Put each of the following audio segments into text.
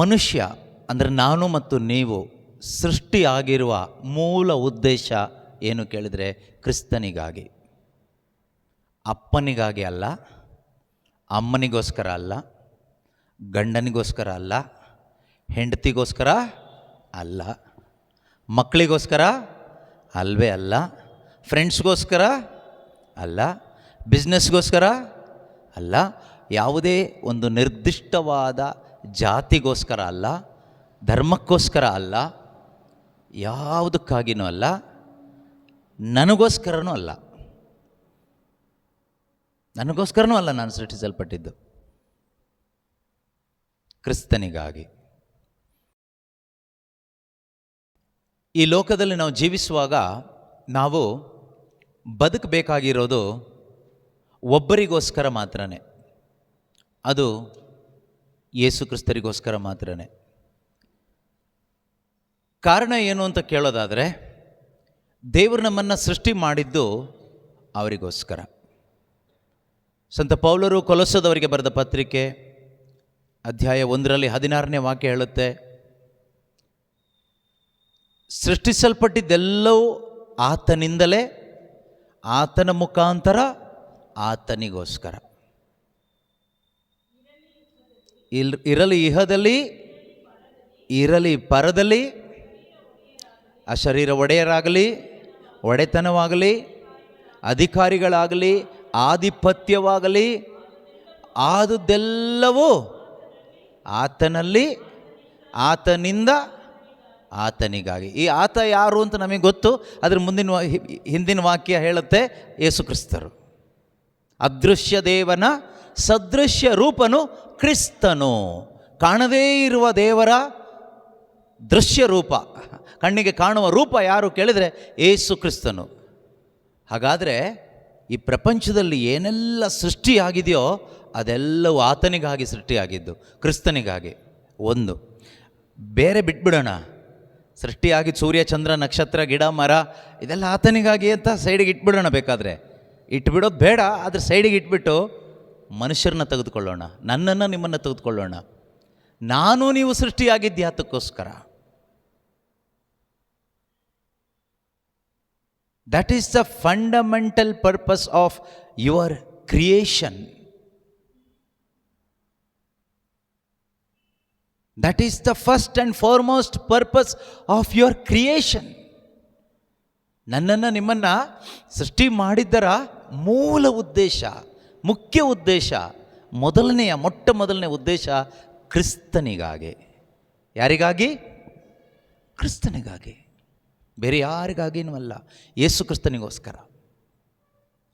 ಮನುಷ್ಯ ಅಂದರೆ ನಾನು ಮತ್ತು ನೀವು ಸೃಷ್ಟಿಯಾಗಿರುವ ಮೂಲ ಉದ್ದೇಶ ಏನು ಕೇಳಿದರೆ ಕ್ರಿಸ್ತನಿಗಾಗಿ. ಅಪ್ಪನಿಗಾಗಿ ಅಲ್ಲ, ಅಮ್ಮನಿಗೋಸ್ಕರ ಅಲ್ಲ, ಗಂಡನಿಗೋಸ್ಕರ ಅಲ್ಲ, ಹೆಂಡತಿಗೋಸ್ಕರ ಅಲ್ಲ, ಮಕ್ಕಳಿಗೋಸ್ಕರ ಅಲ್ವೇ ಅಲ್ಲ, ಫ್ರೆಂಡ್ಸ್ಗೋಸ್ಕರ ಅಲ್ಲ, ಬಿಸ್ನೆಸ್ಗೋಸ್ಕರ ಅಲ್ಲ, ಯಾವುದೇ ಒಂದು ನಿರ್ದಿಷ್ಟವಾದ ಜಾತಿಗೋಸ್ಕರ ಅಲ್ಲ, ಧರ್ಮಕ್ಕೋಸ್ಕರ ಅಲ್ಲ, ಯಾವುದಕ್ಕಾಗಿಯೂ ಅಲ್ಲ, ನನಗೋಸ್ಕರನೂ ಅಲ್ಲ. ನನಗೋಸ್ಕರನೂ ಅಲ್ಲ ನಾನು ಸೃಷ್ಟಿಸಲ್ಪಟ್ಟಿದ್ದು, ಕ್ರಿಸ್ತನಿಗಾಗಿ. ಈ ಲೋಕದಲ್ಲಿ ನಾವು ಜೀವಿಸುವಾಗ ನಾವು ಬದುಕಬೇಕಾಗಿರೋದು ಒಬ್ಬರಿಗೋಸ್ಕರ ಮಾತ್ರನೇ, ಅದು ಯೇಸು ಕ್ರಿಸ್ತರಿಗೋಸ್ಕರ ಮಾತ್ರನೇ. ಕಾರಣ ಏನು ಅಂತ ಕೇಳೋದಾದರೆ, ದೇವರು ನಮ್ಮನ್ನು ಸೃಷ್ಟಿ ಮಾಡಿದ್ದು ಅವರಿಗೋಸ್ಕರ. ಸಂತ ಪೌಲರು ಕೊಲೊಸ್ಸದವರಿಗೆ ಬರೆದ ಪತ್ರಿಕೆ ಅಧ್ಯಾಯ 1ರಲ್ಲಿ 16ನೇ ವಾಕ್ಯ ಹೇಳುತ್ತೆ, ಸೃಷ್ಟಿಸಲ್ಪಟ್ಟಿದ್ದೆಲ್ಲವೂ ಆತನಿಂದಲೇ, ಆತನ ಮುಖಾಂತರ, ಆತನಿಗೋಸ್ಕರ. ಇರಲಿ ಇಹದಲ್ಲಿ, ಇರಲಿ ಪರದಲ್ಲಿ, ಆ ಶರೀರ ಒಡೆಯರಾಗಲಿ, ಒಡೆತನವಾಗಲಿ, ಅಧಿಕಾರಿಗಳಾಗಲಿ, ಆಧಿಪತ್ಯವಾಗಲಿ, ಆದುದೆಲ್ಲವೂ ಆತನಲ್ಲಿ, ಆತನಿಂದ, ಆತನಿಗಾಗಿ. ಈ ಆತ ಯಾರು ಅಂತ ನಮಗೆ ಗೊತ್ತು. ಅದರ ಹಿಂದಿನ ವಾಕ್ಯ ಹೇಳುತ್ತೆ, ಯೇಸು ಕ್ರಿಸ್ತರು. ಅದೃಶ್ಯ ದೇವನ ಸದೃಶ್ಯ ರೂಪನು ಕ್ರಿಸ್ತನು. ಕಾಣದೇ ಇರುವ ದೇವರ ದೃಶ್ಯ ರೂಪ, ಕಣ್ಣಿಗೆ ಕಾಣುವ ರೂಪ ಯಾರು ಕೇಳಿದರೆ ಯೇಸು ಕ್ರಿಸ್ತನು. ಹಾಗಾದರೆ ಈ ಪ್ರಪಂಚದಲ್ಲಿ ಏನೆಲ್ಲ ಸೃಷ್ಟಿಯಾಗಿದೆಯೋ ಅದೆಲ್ಲವೂ ಆತನಿಗಾಗಿ ಸೃಷ್ಟಿಯಾಗಿದ್ದು, ಕ್ರಿಸ್ತನಿಗಾಗಿ. ಒಂದು ಬೇರೆ ಬಿಟ್ಬಿಡೋಣ, ಸೃಷ್ಟಿಯಾಗಿ ಸೂರ್ಯ ಚಂದ್ರ ನಕ್ಷತ್ರ ಗಿಡ ಮರ ಇದೆಲ್ಲ ಆತನಿಗಾಗಿ ಅಂತ ಸೈಡಿಗೆ ಇಟ್ಬಿಡೋಣ. ಬೇಕಾದರೆ ಇಟ್ಬಿಡೋದು ಬೇಡ, ಆದರೆ ಸೈಡಿಗೆ ಇಟ್ಬಿಟ್ಟು ಮನುಷ್ಯರನ್ನ ತೆಗೆದುಕೊಳ್ಳೋಣ, ನನ್ನನ್ನು ನಿಮ್ಮನ್ನು ತೆಗೆದುಕೊಳ್ಳೋಣ. ನಾನು ನೀವು ಸೃಷ್ಟಿಯಾಗಿದ್ದು ಯಾತಕ್ಕೋಸ್ಕರ? That is the fundamental purpose of your creation. That is the first and foremost purpose of your creation. ನನ್ನನ್ನು ನಿಮ್ಮನ್ನು ಸೃಷ್ಟಿ ಮಾಡಿದ್ದರ ಮೂಲ ಉದ್ದೇಶ, ಮುಖ್ಯ ಉದ್ದೇಶ, ಮೊಟ್ಟ ಮೊದಲನೇ ಉದ್ದೇಶ ಕ್ರಿಸ್ತನಿಗಾಗಿ. ಯಾರಿಗಾಗಿ? ಕ್ರಿಸ್ತನಿಗಾಗಿ, ಬೇರೆ ಯಾರಿಗಾಗಿನೂ ಅಲ್ಲ, ಯೇಸು ಕ್ರಿಸ್ತನಿಗೋಸ್ಕರ.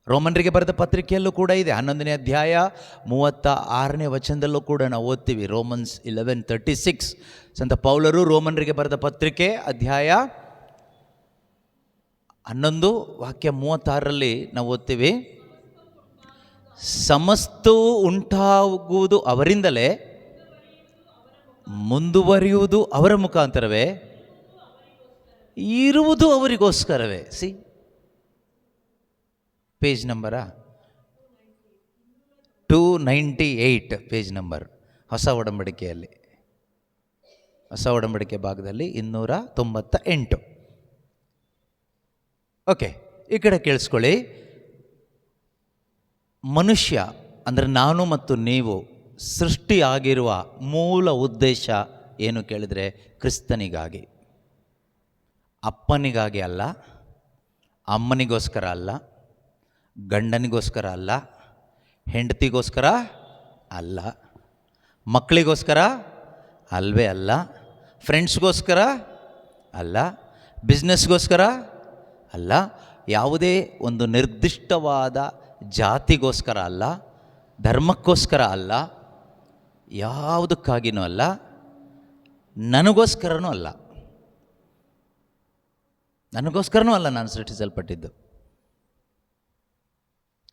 ರೋಮನ್ರಿಗೆ ಬರೆದ ಪತ್ರಿಕೆಯಲ್ಲೂ ಕೂಡ ಇದೆ, 11ನೇ ಅಧ್ಯಾಯ 36ನೇ ವಚನದಲ್ಲೂ ಕೂಡ ನಾವು ಓದ್ತೀವಿ. ರೋಮನ್ಸ್ 11:36. ಸಂತ ಪೌಲರು ರೋಮನ್ರಿಗೆ ಬರೆದ ಪತ್ರಿಕೆ ಅಧ್ಯಾಯ 11 ವಾಕ್ಯ 36ರಲ್ಲಿ ನಾವು ಓದ್ತೀವಿ, ಸಮಸ್ತವೂ ಉಂಟಾಗುವುದು ಅವರಿಂದಲೇ, ಮುಂದುವರಿಯುವುದು ಅವರ ಮುಖಾಂತರವೇ, ಇರುವುದು ಅವರಿಗೋಸ್ಕರವೇ. See, page number 298, page number, ಹೊಸ ಒಡಂಬಡಿಕೆಯಲ್ಲಿ, ಹೊಸ ಒಡಂಬಡಿಕೆ ಭಾಗದಲ್ಲಿ 298. ಓಕೆ, ಈ ಕಡೆ ಕೇಳಿಸ್ಕೊಳ್ಳಿ. ಮನುಷ್ಯ ಅಂದರೆ ನಾನು ಮತ್ತು ನೀವು ಸೃಷ್ಟಿಯಾಗಿರುವ ಮೂಲ ಉದ್ದೇಶ ಏನು ಕೇಳಿದರೆ ಕ್ರಿಸ್ತನಿಗಾಗಿ. ಅಪ್ಪನಿಗಾಗಿ ಅಲ್ಲ, ಅಮ್ಮನಿಗೋಸ್ಕರ ಅಲ್ಲ, ಗಂಡನಿಗೋಸ್ಕರ ಅಲ್ಲ, ಹೆಂಡತಿಗೋಸ್ಕರ ಅಲ್ಲ, ಮಕ್ಕಳಿಗೋಸ್ಕರ ಅಲ್ವೇ ಅಲ್ಲ, ಫ್ರೆಂಡ್ಸ್ಗೋಸ್ಕರ ಅಲ್ಲ, ಬಿಸ್ನೆಸ್ಗೋಸ್ಕರ ಅಲ್ಲ, ಯಾವುದೇ ಒಂದು ನಿರ್ದಿಷ್ಟವಾದ ಜಾತಿಗೋಸ್ಕರ ಅಲ್ಲ, ಧರ್ಮಕ್ಕೋಸ್ಕರ ಅಲ್ಲ, ಯಾವುದಕ್ಕಾಗಿಯೂ ಅಲ್ಲ, ನನಗೋಸ್ಕರನೂ ಅಲ್ಲ. ನನಗೋಸ್ಕರನೂ ಅಲ್ಲ ನಾನು ಸೃಷ್ಟಿಸಲ್ಪಟ್ಟಿದ್ದು,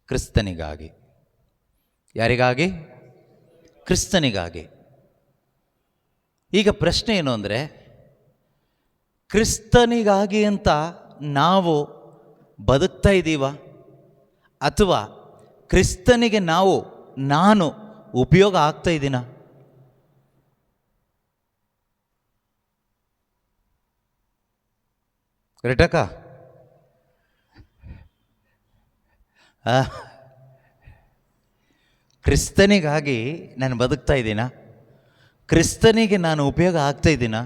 ಕ್ರಿಸ್ತನಿಗಾಗಿ. ಯಾರಿಗಾಗಿ? ಕ್ರಿಸ್ತನಿಗಾಗಿ. ಈಗ ಪ್ರಶ್ನೆ ಏನು ಅಂದರೆ, ಕ್ರಿಸ್ತನಿಗಾಗಿ ಅಂತ ನಾವು ಬದುಕ್ತಾ ಇದ್ದೀವ, ಅಥವಾ ಕ್ರಿಸ್ತನಿಗೆ ನಾನು ಉಪಯೋಗ ಆಗ್ತಾ ಇದ್ದೀನ? ಕರೆಕ್ಟಕ್ಕ? ಕ್ರಿಸ್ತನಿಗಾಗಿ ನಾನು ಬದುಕ್ತಾ ಇದ್ದೀನ? ಕ್ರಿಸ್ತನಿಗೆ ನಾನು ಉಪಯೋಗ ಆಗ್ತಾ ಇದ್ದೀನ?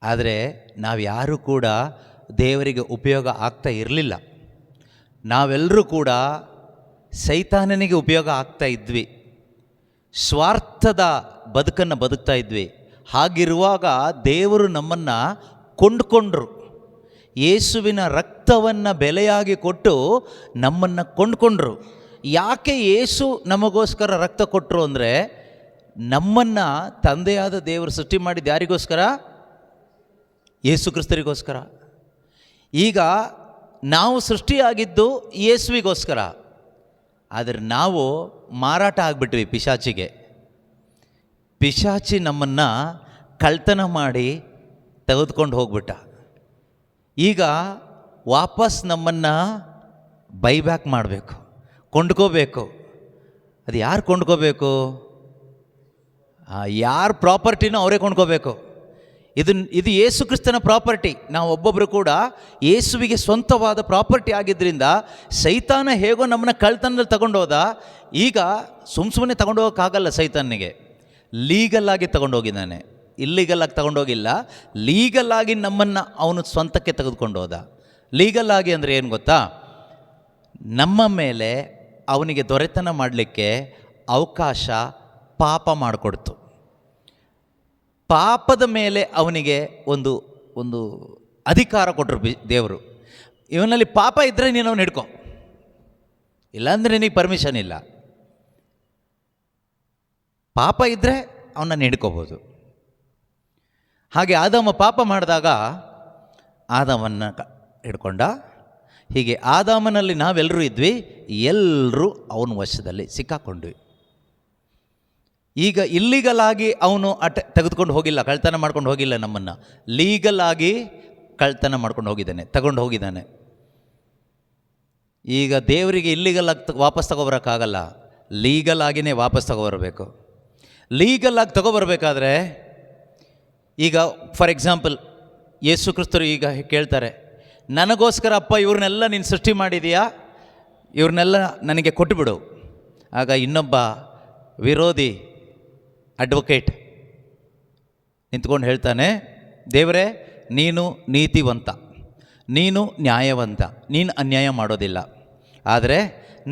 ಆದರೆ ನಾವು ಯಾರೂ ಕೂಡ ದೇವರಿಗೆ ಉಪಯೋಗ ಆಗ್ತಾ ಇರಲಿಲ್ಲ. ನಾವೆಲ್ಲರೂ ಕೂಡ ಸೈತಾನನಿಗೆ ಉಪಯೋಗ ಆಗ್ತಾ ಇದ್ವಿ, ಸ್ವಾರ್ಥದ ಬದುಕನ್ನು ಬದುಕ್ತಾ ಇದ್ವಿ. ಹಾಗಿರುವಾಗ ದೇವರು ನಮ್ಮನ್ನು ಕೊಂಡುಕೊಂಡ್ರು. ಯೇಸುವಿನ ರಕ್ತವನ್ನು ಬೆಲೆಯಾಗಿ ಕೊಟ್ಟು ನಮ್ಮನ್ನು ಕೊಂಡುಕೊಂಡ್ರು. ಯಾಕೆ ಯೇಸು ನಮಗೋಸ್ಕರ ರಕ್ತ ಕೊಟ್ಟರು ಅಂದರೆ, ನಮ್ಮನ್ನು ತಂದೆಯಾದ ದೇವರು ಸೃಷ್ಟಿ ಮಾಡಿದ್ದು ಯಾರಿಗೋಸ್ಕರ? ಯೇಸು ಕ್ರಿಸ್ತರಿಗೋಸ್ಕರ. ಈಗ ನಾವು ಸೃಷ್ಟಿಯಾಗಿದ್ದು ಯೇಸುವಿಗೋಸ್ಕರ. ಆದರೆ ನಾವು ಮಾರಾಟ ಆಗಿಬಿಟ್ವಿ ಪಿಶಾಚಿಗೆ. ಪಿಶಾಚಿ ನಮ್ಮನ್ನು ಕಳ್ತನ ಮಾಡಿ ತೆಗೆದುಕೊಂಡು ಹೋಗ್ಬಿಟ್ಟ. ಈಗ ವಾಪಸ್ ನಮ್ಮನ್ನು ಬೈಬ್ಯಾಕ್ ಮಾಡಬೇಕು, ಕೊಂಡ್ಕೋಬೇಕು. ಅದು ಯಾರು ಕೊಂಡ್ಕೋಬೇಕು? ಯಾರ ಪ್ರಾಪರ್ಟಿನೋ ಅವರೇ ಕೊಂಡ್ಕೋಬೇಕು. ಇದು ಯೇಸು ಕ್ರಿಸ್ತನ ಪ್ರಾಪರ್ಟಿ. ನಾವು ಒಬ್ಬೊಬ್ಬರು ಕೂಡ ಯೇಸುವಿಗೆ ಸ್ವಂತವಾದ ಪ್ರಾಪರ್ಟಿ ಆಗಿದ್ದರಿಂದ ಸೈತಾನ ಹೇಗೋ ನಮ್ಮನ್ನು ಕಳ್ತನದಲ್ಲಿ ತಗೊಂಡೋದ. ಈಗ ಸುಮ್ಮನೆ ತಗೊಂಡೋಗೋಕ್ಕಾಗಲ್ಲ. ಸೈತಾನಿಗೆ ಲೀಗಲ್ಲಾಗಿ ತಗೊಂಡೋಗಿದ್ದಾನೆ, ಇಲ್ಲಿಗಲ್ಲಾಗಿ ತಗೊಂಡೋಗಿಲ್ಲ. ಲೀಗಲ್ಲಾಗಿ ನಮ್ಮನ್ನು ಅವನು ಸ್ವಂತಕ್ಕೆ ತೆಗೆದುಕೊಂಡು ಹೋದ. ಲೀಗಲ್ಲಾಗಿ ಅಂದರೆ ಏನು ಗೊತ್ತಾ? ನಮ್ಮ ಮೇಲೆ ಅವನಿಗೆ ದೊರೆತನ ಮಾಡಲಿಕ್ಕೆ ಅವಕಾಶ ಪಾಪ ಮಾಡಿಕೊಡ್ತು. ಪಾಪದ ಮೇಲೆ ಅವನಿಗೆ ಒಂದು ಅಧಿಕಾರ ಕೊಟ್ಟರು ದೇವರು. ಇವನಲ್ಲಿ ಪಾಪ ಇದ್ದರೆ ನೀನು ಅವನು ಹಿಡ್ಕೊ, ಇಲ್ಲಾಂದರೆ ನಿನಗೆ ಪರ್ಮಿಷನ್ ಇಲ್ಲ. ಪಾಪ ಇದ್ದರೆ ಅವನನ್ನು ಹಿಡ್ಕೋಬೋದು. ಹಾಗೆ ಆದಾಮ ಪಾಪ ಮಾಡಿದಾಗ ಆದಾಮನ್ನು ಹಿಡ್ಕೊಂಡ. ಹೀಗೆ ಆದಾಮನಲ್ಲಿ ನಾವೆಲ್ಲರೂ ಇದ್ವಿ, ಎಲ್ಲರೂ ಅವನ ವಶದಲ್ಲಿ ಸಿಕ್ಕಾಕೊಂಡ್ವಿ. ಈಗ ಇಲ್ಲಿಗಲಾಗಿ ಅವನು ತೆಗೆದುಕೊಂಡು ಹೋಗಿಲ್ಲ, ಕಳ್ತನ ಮಾಡ್ಕೊಂಡು ಹೋಗಿಲ್ಲ. ನಮ್ಮನ್ನು ಲೀಗಲಾಗಿ ಕಳ್ತನ ಮಾಡ್ಕೊಂಡು ಹೋಗಿದ್ದಾನೆ, ತಗೊಂಡು ಹೋಗಿದ್ದಾನೆ. ಈಗ ದೇವರಿಗೆ ಇಲ್ಲಿಗಲಾಗಿ ವಾಪಸ್ ತಗೊಬರೋಕ್ಕಾಗಲ್ಲ, ಲೀಗಲಾಗಿಯೇ ವಾಪಸ್ ತಗೊಬರಬೇಕು. ಲೀಗಲಾಗಿ ತಗೊಬರ್ಬೇಕಾದ್ರೆ ಈಗ ಫಾರ್ ಎಕ್ಸಾಂಪಲ್ ಯೇಸು ಕ್ರಿಸ್ತರು ಈಗ ಕೇಳ್ತಾರೆ, ನನಗೋಸ್ಕರ ಅಪ್ಪ ಇವ್ರನ್ನೆಲ್ಲ ನೀನು ಸೃಷ್ಟಿ ಮಾಡಿದೀಯಾ, ಇವ್ರನ್ನೆಲ್ಲ ನನಗೆ ಕೊಟ್ಟುಬಿಡು. ಆಗ ಇನ್ನೊಬ್ಬ ವಿರೋಧಿ ಅಡ್ವೊಕೇಟ್ ನಿಂತ್ಕೊಂಡು ಹೇಳ್ತಾನೆ, ದೇವರೇ ನೀನು ನೀತಿವಂತ, ನೀನು ನ್ಯಾಯವಂತ, ನೀನು ಅನ್ಯಾಯ ಮಾಡೋದಿಲ್ಲ. ಆದರೆ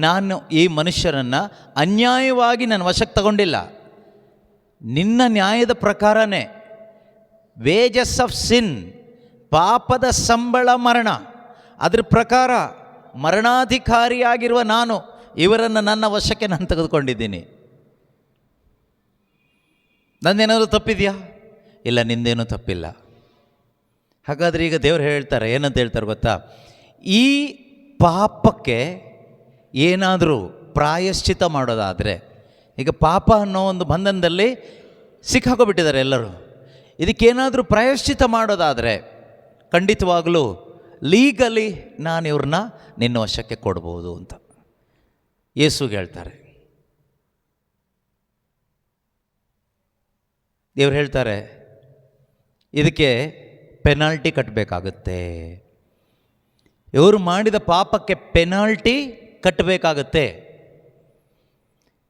ನಾನು ಈ ಮನುಷ್ಯರನ್ನು ಅನ್ಯಾಯವಾಗಿ ನನ್ನ ವಶಕ್ಕೆ ತಗೊಂಡಿಲ್ಲ. ನಿನ್ನ ನ್ಯಾಯದ ಪ್ರಕಾರನೇ, ವೇಜಸ್ ಆಫ್ ಸಿನ್, ಪಾಪದ ಸಂಬಳ ಮರಣ, ಅದ್ರ ಪ್ರಕಾರ ಮರಣಾಧಿಕಾರಿಯಾಗಿರುವ ನಾನು ಇವರನ್ನು ನನ್ನ ವಶಕ್ಕೆ ನಾನು ತೆಗೆದುಕೊಂಡಿದ್ದೀನಿ. ನಂದೇನಾದರೂ ತಪ್ಪಿದೆಯಾ? ಇಲ್ಲ, ನಿಂದೇನೂ ತಪ್ಪಿಲ್ಲ. ಹಾಗಾದರೆ ಈಗ ದೇವರು ಹೇಳ್ತಾರೆ, ಏನಂತ ಹೇಳ್ತಾರೆ ಗೊತ್ತಾ? ಈ ಪಾಪಕ್ಕೆ ಏನಾದರೂ ಪ್ರಾಯಶ್ಚಿತ ಮಾಡೋದಾದರೆ, ಈಗ ಪಾಪ ಅನ್ನೋ ಒಂದು ಬಂಧನದಲ್ಲಿ ಸಿಕ್ಕಾಕೊಬಿಟ್ಟಿದ್ದಾರೆ ಎಲ್ಲರೂ. ಇದಕ್ಕೇನಾದರೂ ಪ್ರಾಯಶ್ಚಿತ ಮಾಡೋದಾದರೆ ಖಂಡಿತವಾಗಲೂ ಲೀಗಲಿ ನಾನು ಇವ್ರನ್ನ ನಿನ್ನ ವಶಕ್ಕೆ ಕೊಡ್ಬೋದು ಅಂತ ಯೇಸುಗೆ ಹೇಳ್ತಾರೆ. ದೇವ್ರು ಹೇಳ್ತಾರೆ, ಇದಕ್ಕೆ ಪೆನಾಲ್ಟಿ ಕಟ್ಟಬೇಕಾಗುತ್ತೆ. ಇವರು ಮಾಡಿದ ಪಾಪಕ್ಕೆ ಪೆನಾಲ್ಟಿ ಕಟ್ಟಬೇಕಾಗತ್ತೆ.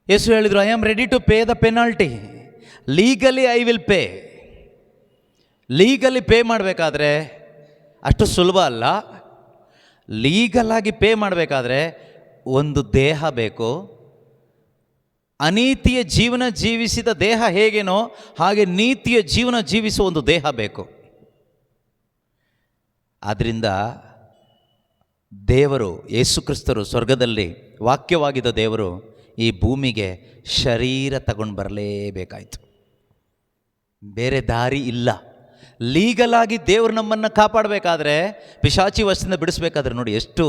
ಯೇಸು ಹೇಳಿದರು, I am ready to pay the penalty, legally I will pay. Legally pay ಮಾಡಬೇಕಾದ್ರೆ ಅಷ್ಟು ಸುಲಭ ಅಲ್ಲ. ಲೀಗಲಾಗಿ ಪೇ ಮಾಡಬೇಕಾದ್ರೆ ಒಂದು ದೇಹ ಬೇಕು. ಅನೀತಿಯ ಜೀವನ ಜೀವಿಸಿದ ದೇಹ ಹೇಗೇನೋ ಹಾಗೆ ನೀತಿಯ ಜೀವನ ಜೀವಿಸುವ ಒಂದು ದೇಹ ಬೇಕು. ಆದ್ದರಿಂದ ದೇವರು, ಯೇಸು ಕ್ರಿಸ್ತರು ಸ್ವರ್ಗದಲ್ಲಿ ವಾಕ್ಯವಾಗಿದ್ದ ದೇವರು ಈ ಭೂಮಿಗೆ ಶರೀರ ತಗೊಂಡು ಬರಲೇಬೇಕಾಯಿತು. ಬೇರೆ ದಾರಿ ಇಲ್ಲ. ಲೀಗಲಾಗಿ ದೇವರು ನಮ್ಮನ್ನು ಕಾಪಾಡಬೇಕಾದ್ರೆ, ಪಿಶಾಚಿ ವಶದಿಂದ ಬಿಡಿಸ್ಬೇಕಾದ್ರೆ ನೋಡಿ ಎಷ್ಟು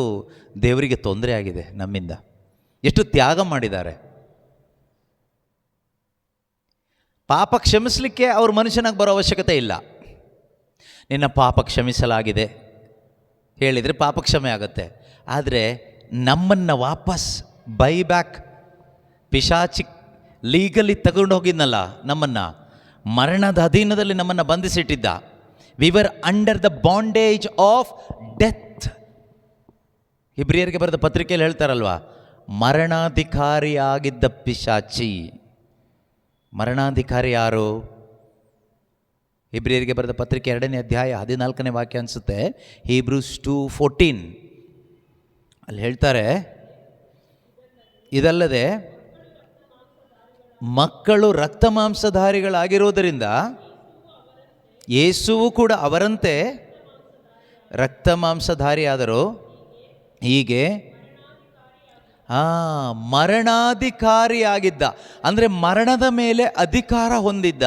ದೇವರಿಗೆ ತೊಂದರೆ ಆಗಿದೆ, ನಮ್ಮಿಂದ ಎಷ್ಟು ತ್ಯಾಗ ಮಾಡಿದ್ದಾರೆ. ಪಾಪ ಕ್ಷಮಿಸಲಿಕ್ಕೆ ಅವ್ರ ಮನುಷ್ಯನಾಗಿ ಬರೋ ಅವಶ್ಯಕತೆ ಇಲ್ಲ. ನಿನ್ನ ಪಾಪ ಕ್ಷಮಿಸಲಾಗಿದೆ ಹೇಳಿದರೆ ಪಾಪ ಕ್ಷಮೆ ಆಗುತ್ತೆ. ಆದರೆ ನಮ್ಮನ್ನು ವಾಪಸ್ ಬೈ ಬ್ಯಾಕ್ ಪಿಶಾಚಿ ಲೀಗಲಿ ತಗೊಂಡು ಹೋಗಿದ್ನಲ್ಲ ನಮ್ಮನ್ನು, ಮರಣದ ಅಧೀನದಲ್ಲಿ ನಮ್ಮನ್ನು ಬಂಧಿಸಿಟ್ಟಿದ್ದ. We were under the bondage of death. ಇಬ್ರಿಯರಿಗೆ ಬರೆದ ಪತ್ರಿಕೆಯಲ್ಲಿ ಹೇಳ್ತಾರಲ್ವಾ, ಮರಣಾಧಿಕಾರಿಯಾಗಿದ್ದ ಪಿಶಾಚಿ. ಮರಣಾಧಿಕಾರಿ ಯಾರು? ಇಬ್ರಿಯರಿಗೆ ಬರೆದ ಪತ್ರಿಕೆ 2ನೇ ಅಧ್ಯಾಯ 14ನೇ ವಾಕ್ಯ ಅನಿಸುತ್ತೆ, ಹೀಬ್ರೂಸ್ 2:14. ಅಲ್ಲಿ ಹೇಳ್ತಾರೆ, ಇದಲ್ಲದೆ ಮಕ್ಕಳು ರಕ್ತ ಮಾಂಸಧಾರಿಗಳಾಗಿರುವುದರಿಂದ ಯೇಸುವು ಕೂಡ ಅವರಂತೆ ರಕ್ತ ಮಾಂಸಧಾರಿಯಾದರು. ಹೀಗೆ ಮರಣಾಧಿಕಾರಿಯಾಗಿದ್ದ, ಅಂದರೆ ಮರಣದ ಮೇಲೆ ಅಧಿಕಾರ ಹೊಂದಿದ್ದ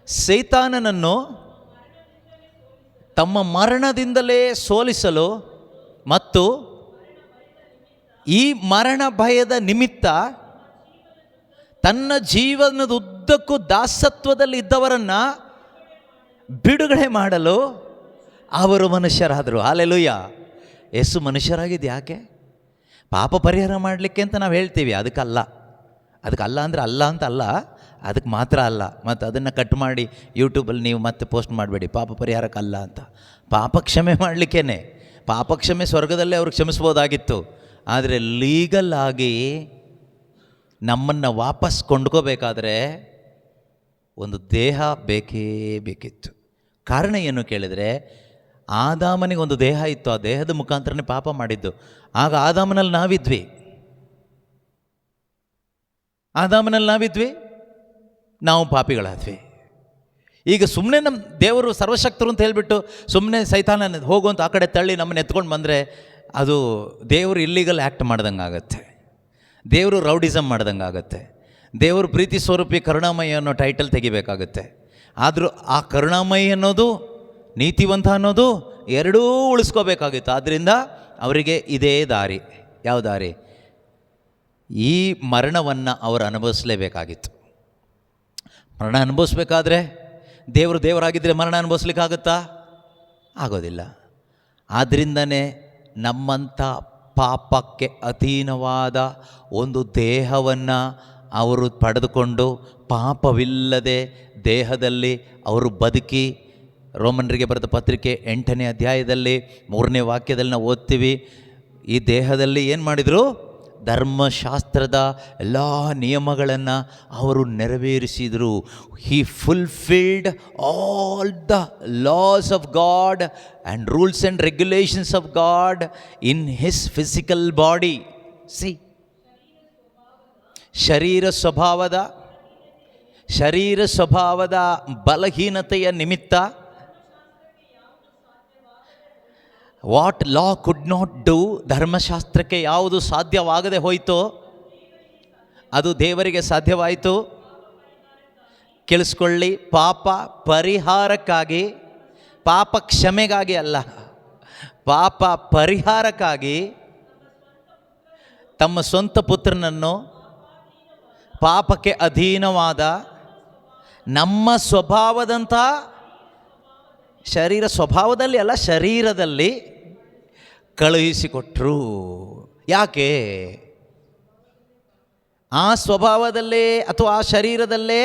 ಸೈತಾನನನ್ನು ತಮ್ಮ ಮರಣದಿಂದಲೇ ಸೋಲಿಸಲು ಮತ್ತು ಈ ಮರಣ ಭಯದ ನಿಮಿತ್ತ ತನ್ನ ಜೀವನದುದ್ದಕ್ಕೂ ದಾಸತ್ವದಲ್ಲಿ ಇದ್ದವರನ್ನು ಬಿಡುಗಡೆ ಮಾಡಲು ಅವರು ಮನುಷ್ಯರಾದರು. ಹಾಲೆಲೂಯ. ಯೇಸು ಮನುಷ್ಯರಾಗಿದ್ದು ಯಾಕೆ? ಪಾಪ ಪರಿಹಾರ ಮಾಡಲಿಕ್ಕೆ ಅಂತ ನಾವು ಹೇಳ್ತೀವಿ. ಅದಕ್ಕಲ್ಲ ಅಂದರೆ ಅಲ್ಲ ಅಂತ ಅಲ್ಲ, ಅದಕ್ಕೆ ಮಾತ್ರ ಅಲ್ಲ. ಮತ್ತು ಅದನ್ನು ಕಟ್ ಮಾಡಿ ಯೂಟ್ಯೂಬಲ್ಲಿ ನೀವು ಮತ್ತೆ ಪೋಸ್ಟ್ ಮಾಡಬೇಡಿ, ಪಾಪ ಪರಿಹಾರಕ್ಕಲ್ಲ ಅಂತ. ಪಾಪ ಕ್ಷಮೆ ಮಾಡಲಿಕ್ಕೇ. ಪಾಪ ಕ್ಷಮೆ ಸ್ವರ್ಗದಲ್ಲೇ ಅವ್ರಿಗೆ ಕ್ಷಮಿಸ್ಬೋದಾಗಿತ್ತು. ಆದರೆ ಲೀಗಲ್ ಆಗಿ ನಮ್ಮನ್ನು ವಾಪಸ್ ಕೊಂಡ್ಕೋಬೇಕಾದ್ರೆ ಒಂದು ದೇಹ ಬೇಕೇ ಬೇಕಿತ್ತು. ಕಾರಣ ಏನು ಕೇಳಿದರೆ, ಆದಾಮನಿಗೆ ಒಂದು ದೇಹ ಇತ್ತು, ಆ ದೇಹದ ಮುಖಾಂತರನೇ ಪಾಪ ಮಾಡಿದ್ದು. ಆಗ ಆದಾಮನಲ್ಲಿ ನಾವಿದ್ವಿ, ನಾವು ಪಾಪಿಗಳಾದ್ವಿ. ಈಗ ಸುಮ್ಮನೆ ನಮ್ಮ ದೇವರು ಸರ್ವಶಕ್ತರು ಅಂತ ಹೇಳಿಬಿಟ್ಟು ಸುಮ್ಮನೆ ಸೈತಾನ ಹೋಗುವಂತ ಆ ಕಡೆ ತಳ್ಳಿ ನಮ್ಮನ್ನು ಎತ್ಕೊಂಡು ಬಂದರೆ ಅದು ದೇವರು ಇಲ್ಲಿಗಲ್ ಆ್ಯಕ್ಟ್ ಮಾಡ್ದಂಗೆ ಆಗುತ್ತೆ, ದೇವರು ರೌಡಿಸಮ್ ಮಾಡ್ದಂಗೆ ಆಗುತ್ತೆ. ದೇವರು ಪ್ರೀತಿ ಸ್ವರೂಪಿ ಕರುಣಾಮಯಿ ಅನ್ನೋ ಟೈಟಲ್ ತೆಗಿಬೇಕಾಗುತ್ತೆ. ಆದರೂ ಆ ಕರುಣಾಮಯಿ ಅನ್ನೋದು, ನೀತಿವಂತ ಅನ್ನೋದು ಎರಡೂ ಉಳಿಸ್ಕೋಬೇಕಾಗಿತ್ತು. ಆದ್ದರಿಂದ ಅವರಿಗೆ ಇದೇ ದಾರಿ. ಯಾವ ದಾರಿ? ಈ ಮರಣವನ್ನು ಅವರು ಅನುಭವಿಸಲೇಬೇಕಾಗಿತ್ತು. ಮರಣ ಅನುಭವಿಸ್ಬೇಕಾದ್ರೆ ದೇವರಾಗಿದ್ದರೆ ಮರಣ ಅನುಭವಿಸ್ಲಿಕ್ಕಾಗುತ್ತಾ? ಆಗೋದಿಲ್ಲ. ಆದ್ದರಿಂದನೇ ನಮ್ಮಂಥ ಪಾಪಕ್ಕೆ ಅಧೀನವಾದ ಒಂದು ದೇಹವನ್ನು ಅವರು ಪಡೆದುಕೊಂಡು ಪಾಪವಿಲ್ಲದೆ ದೇಹದಲ್ಲಿ ಅವರು ಬದುಕಿ, ರೋಮನರಿಗೆ ಬರೆದ ಪತ್ರಿಕೆ 8ನೇ ಅಧ್ಯಾಯದಲ್ಲಿ 3ನೇ ವಾಕ್ಯದಲ್ಲಿ ನಾವು ಓದ್ತೀವಿ, ಈ ದೇಹದಲ್ಲಿ ಏನು ಮಾಡಿದರು? ಧರ್ಮಶಾಸ್ತ್ರದ ಎಲ್ಲ ನಿಯಮಗಳನ್ನು ಅವರು ನೆರವೇರಿಸಿದರು. He fulfilled all the laws of God and rules and regulations of God in his physical body. ಶರೀರ ಸ್ವಭಾವದ ಬಲಹೀನತೆಯ ನಿಮಿತ್ತ what law could not do, ಧರ್ಮಶಾಸ್ತ್ರಕ್ಕೆ ಯಾವುದು ಸಾಧ್ಯವಾಗದೆ ಹೋಯಿತೋ ಅದು ದೇವರಿಗೆ ಸಾಧ್ಯವಾಯಿತು. ಕೇಳಿಸ್ಕೊಳ್ಳಿ, ಪಾಪ ಪರಿಹಾರಕ್ಕಾಗಿ, ಪಾಪ ಕ್ಷಮೆಗಾಗಿ ಅಲ್ಲ, ಪಾಪ ಪರಿಹಾರಕ್ಕಾಗಿ ತಮ್ಮ ಸ್ವಂತ ಪುತ್ರನನ್ನು ಪಾಪಕ್ಕೆ ಅಧೀನವಾದ ನಮ್ಮ ಸ್ವಭಾವದಂಥ ಸ್ವಭಾವದಲ್ಲಿ ಅಲ್ಲ, ಶರೀರದಲ್ಲಿ ಕಳುಹಿಸಿಕೊಟ್ರು. ಯಾಕೆ? ಆ ಸ್ವಭಾವದಲ್ಲೇ ಅಥವಾ ಆ ಶರೀರದಲ್ಲೇ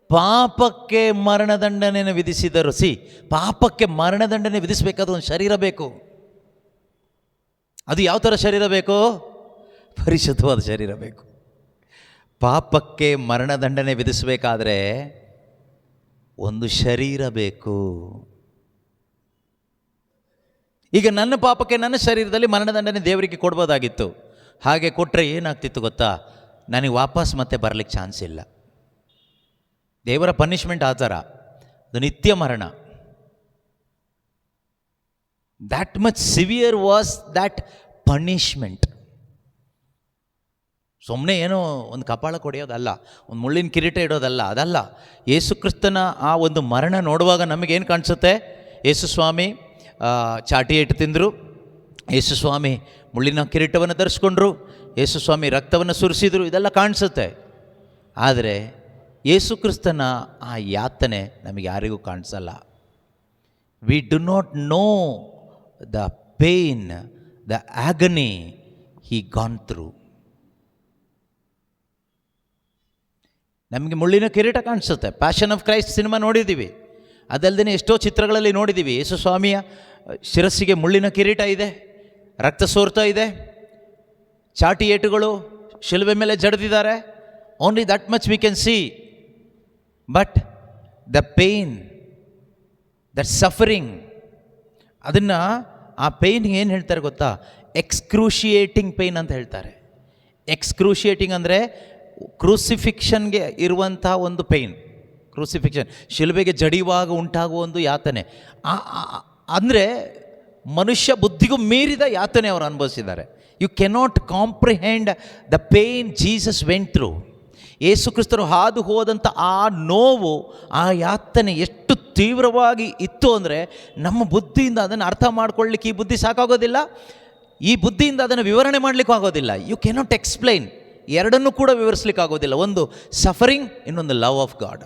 ಪಾಪಕ್ಕೆ ಮರಣದಂಡನೆಯನ್ನು ವಿಧಿಸಿದರು. ಪಾಪಕ್ಕೆ ಮರಣದಂಡನೆ ವಿಧಿಸಬೇಕಾದ್ರೆ ಒಂದು ಶರೀರ ಬೇಕು. ಅದು ಯಾವ ಥರ ಶರೀರ ಬೇಕು? ಪರಿಶುದ್ಧವಾದ ಶರೀರ ಬೇಕು. ಪಾಪಕ್ಕೆ ಮರಣದಂಡನೆ ವಿಧಿಸಬೇಕಾದ್ರೆ ಒಂದು ಶರೀರ ಬೇಕು. ಈಗ ನನ್ನ ಪಾಪಕ್ಕೆ ನನ್ನ ಶರೀರದಲ್ಲಿ ಮರಣದಂಡನೆ ದೇವರಿಗೆ ಕೊಡ್ಬೋದಾಗಿತ್ತು. ಹಾಗೆ ಕೊಟ್ಟರೆ ಏನಾಗ್ತಿತ್ತು ಗೊತ್ತಾ? ನನಗೆ ವಾಪಸ್ ಮತ್ತೆ ಬರಲಿಕ್ಕೆ ಚಾನ್ಸ್ ಇಲ್ಲ. ದೇವರ ಪನಿಷ್ಮೆಂಟ್ ಆ ಥರ, ಅದು ನಿತ್ಯ ಮರಣ. That much severe was that punishment. ಸುಮ್ಮನೆ ಏನೋ ಒಂದು ಕಪಾಳ ಕೊಡೆಯೋದಲ್ಲ, ಒಂದು ಮುಳ್ಳಿನ ಕಿರೀಟ ಇಡೋದಲ್ಲ, ಅದಲ್ಲ. ಯೇಸು ಕ್ರಿಸ್ತನ ಆ ಒಂದು ಮರಣ ನೋಡುವಾಗ ನಮಗೇನು ಕಾಣಿಸುತ್ತೆ? ಯೇಸು ಸ್ವಾಮಿ ಚಾಟಿ ಇಟ್ಟು ತಿಂದರು, ಯೇಸು ಸ್ವಾಮಿ ಮುಳ್ಳಿನ ಕಿರೀಟವನ್ನು ಧರಿಸ್ಕೊಂಡ್ರು, ಯೇಸು ಸ್ವಾಮಿ ರಕ್ತವನ್ನು ಸುರಿಸಿದರು, ಇದೆಲ್ಲ ಕಾಣಿಸುತ್ತೆ. ಆದರೆ ಯೇಸು ಕ್ರಿಸ್ತನ ಆ ಯಾತನೆ ನಮಗೆ ಯಾರಿಗೂ ಕಾಣಿಸಲ್ಲ. We do not know the pain, the agony he gone through. ನಮಗೆ ಮುಳ್ಳಿನ ಕಿರೀಟ ಕಾಣಿಸುತ್ತೆ. ಪ್ಯಾಷನ್ ಆಫ್ ಕ್ರೈಸ್ಟ್ ಸಿನಿಮಾ ನೋಡಿದ್ದೀವಿ. ಅದಲ್ಲದೆ ಎಷ್ಟೋ ಚಿತ್ರಗಳಲ್ಲಿ ನೋಡಿದ್ದೀವಿ, ಯೇಸು ಸ್ವಾಮಿಯ ಶಿರಸ್ಸಿಗೆ ಮುಳ್ಳಿನ ಕಿರೀಟ ಇದೆ, ರಕ್ತ ಸೋರ್ತಾ ಇದೆ, ಚಾಟಿ ಏಟುಗಳು ಶಿಲುಬೆ ಮೇಲೆ ಜಡಿದಿದ್ದಾರೆ. Only that much we can see. But the pain, that suffering, ಅದನ್ನು ಆ ಪೇಯ್ನ್ಗೆ ಏನು ಹೇಳ್ತಾರೆ ಗೊತ್ತಾ? ಎಕ್ಸ್ಕ್ರೂಷಿಯೇಟಿಂಗ್ ಪೇಯ್ನ್ ಅಂತ ಹೇಳ್ತಾರೆ. ಎಕ್ಸ್ಕ್ರೂಷಿಯೇಟಿಂಗ್ ಅಂದರೆ ಕ್ರೂಸಿಫಿಕ್ಷನ್ಗೆ ಇರುವಂಥ ಒಂದು ಪೇಯ್ನ್. ಕ್ರೂಸಿಫಿಕ್ಷನ್, ಶಿಲುಬೆಗೆ ಜಡಿಯುವಾಗ ಉಂಟಾಗುವ ಒಂದು ಯಾತನೆ. ಅಂದರೆ ಮನುಷ್ಯ ಬುದ್ಧಿಗೂ ಮೀರಿದ ಯಾತನೆ ಅವರು ಅನುಭವಿಸಿದ್ದಾರೆ. You cannot comprehend the pain Jesus went through. ಯೇಸು ಕ್ರಿಸ್ತರು ಹಾದು ಹೋದಂಥ ಆ ನೋವು, ಆ ಯಾತನೆ ಎಷ್ಟು ತೀವ್ರವಾಗಿ ಇತ್ತು ಅಂದರೆ ನಮ್ಮ ಬುದ್ಧಿಯಿಂದ ಅದನ್ನು ಅರ್ಥ ಮಾಡ್ಕೊಳ್ಳಿಕ್ಕೆ ಈ ಬುದ್ಧಿ ಸಾಕಾಗೋದಿಲ್ಲ, ಈ ಬುದ್ಧಿಯಿಂದ ಅದನ್ನು ವಿವರಣೆ ಮಾಡಲಿಕ್ಕೂ ಆಗೋದಿಲ್ಲ. You cannot explain. ಎರಡನ್ನೂ ಕೂಡ ವಿವರಿಸ್ಲಿಕ್ಕೆ ಆಗೋದಿಲ್ಲ. ಒಂದು ಸಫರಿಂಗ್, ಇನ್ನೊಂದು ಲವ್ ಆಫ್ ಗಾಡ್.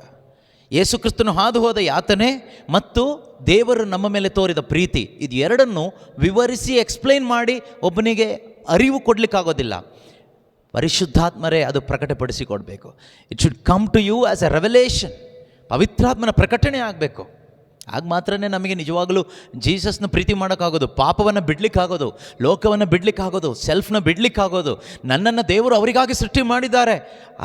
ಯೇಸು ಕ್ರಿಸ್ತನು ಹಾದು ಹೋದ ಯಾತನೆ ಮತ್ತು ದೇವರು ನಮ್ಮ ಮೇಲೆ ತೋರಿದ ಪ್ರೀತಿ, ಇದು ಎರಡನ್ನು ವಿವರಿಸಿ ಎಕ್ಸ್ಪ್ಲೈನ್ ಮಾಡಿ ಒಬ್ಬನಿಗೆ ಅರಿವು ಕೊಡಲಿಕ್ಕಾಗೋದಿಲ್ಲ. ಪರಿಶುದ್ಧಾತ್ಮರೇ ಅದು ಪ್ರಕಟಪಡಿಸಿಕೊಡ್ಬೇಕು. It should come to you as a revelation. ಪವಿತ್ರಾತ್ಮನ ಪ್ರಕಟಣೆ ಆಗಬೇಕು. ಆಗ ಮಾತ್ರ ನಮಗೆ ನಿಜವಾಗಲೂ ಜೀಸಸ್ನ ಪ್ರೀತಿ ಮಾಡೋಕ್ಕಾಗೋದು, ಪಾಪವನ್ನು ಬಿಡಲಿಕ್ಕಾಗೋದು, ಲೋಕವನ್ನು ಬಿಡಲಿಕ್ಕಾಗೋದು, ಸೆಲ್ಫ್ನ ಬಿಡಲಿಕ್ಕಾಗೋದು. ನನ್ನನ್ನು ದೇವರು ಅವರಿಗಾಗಿ ಸೃಷ್ಟಿ ಮಾಡಿದ್ದಾರೆ,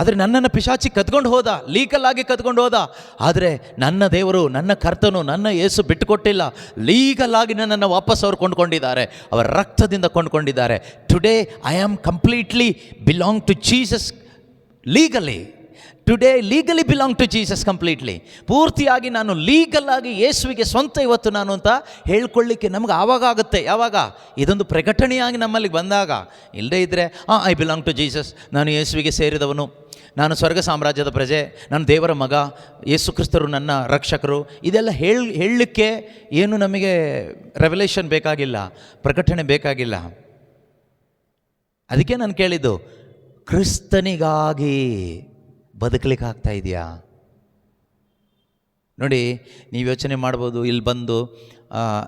ಆದರೆ ನನ್ನನ್ನು ಪಿಶಾಚಿ ಕದ್ಕೊಂಡು ಹೋದ, ಲೀಗಲಾಗಿ ಕದ್ಕೊಂಡು ಹೋದ. ಆದರೆ ನನ್ನ ದೇವರು, ನನ್ನ ಕರ್ತನು, ನನ್ನ ಯೇಸು ಬಿಟ್ಟುಕೊಟ್ಟಿಲ್ಲ. ಲೀಗಲಾಗಿ ನನ್ನನ್ನು ವಾಪಸ್ ಅವರು ಕೊಂಡ್ಕೊಂಡಿದ್ದಾರೆ, ಅವರ ರಕ್ತದಿಂದ ಕೊಂಡ್ಕೊಂಡಿದ್ದಾರೆ. Today I am completely belong to Jesus legally. Today legally belong to Jesus completely. ಪೂರ್ತಿಯಾಗಿ ನಾನು ಲೀಗಲಾಗಿ ಯೇಸುವಿಗೆ ಸ್ವಂತ ಇವತ್ತು ನಾನು ಅಂತ ಹೇಳ್ಕೊಳ್ಳಿಕ್ಕೆ ನಮ್ಗೆ ಆವಾಗ ಆಗುತ್ತೆ. ಯಾವಾಗ? ಇದೊಂದು ಪ್ರಕಟಣೆಯಾಗಿ ನಮ್ಮಲ್ಲಿ ಬಂದಾಗ. ಇಲ್ಲದೇ ಇದ್ದರೆ ಐ ಬಿಲಾಂಗ್ ಟು ಜೀಸಸ್, ನಾನು ಯೇಸುವಿಗೆ ಸೇರಿದವನು, ನಾನು ಸ್ವರ್ಗ ಸಾಮ್ರಾಜ್ಯದ ಪ್ರಜೆ, ನಾನು ದೇವರ ಮಗ, ಯೇಸು ಕ್ರಿಸ್ತರು ನನ್ನ ರಕ್ಷಕರು, ಇದೆಲ್ಲ ಹೇಳಲಿಕ್ಕೆ ಏನು ನಮಗೆ ರೆವಲೇಷನ್ ಬೇಕಾಗಿಲ್ಲ, ಪ್ರಕಟಣೆ ಬೇಕಾಗಿಲ್ಲ. ಅದಕ್ಕೆ ನಾನು ಕೇಳಿದ್ದು, ಕ್ರಿಸ್ತನಿಗಾಗಿ ಬದುಕಲಿಕ್ಕೆ ಆಗ್ತಾ ಇದೆಯಾ? ನೋಡಿ, ನೀವು ಯೋಚನೆ ಮಾಡ್ಬೋದು, ಇಲ್ಲಿ ಬಂದು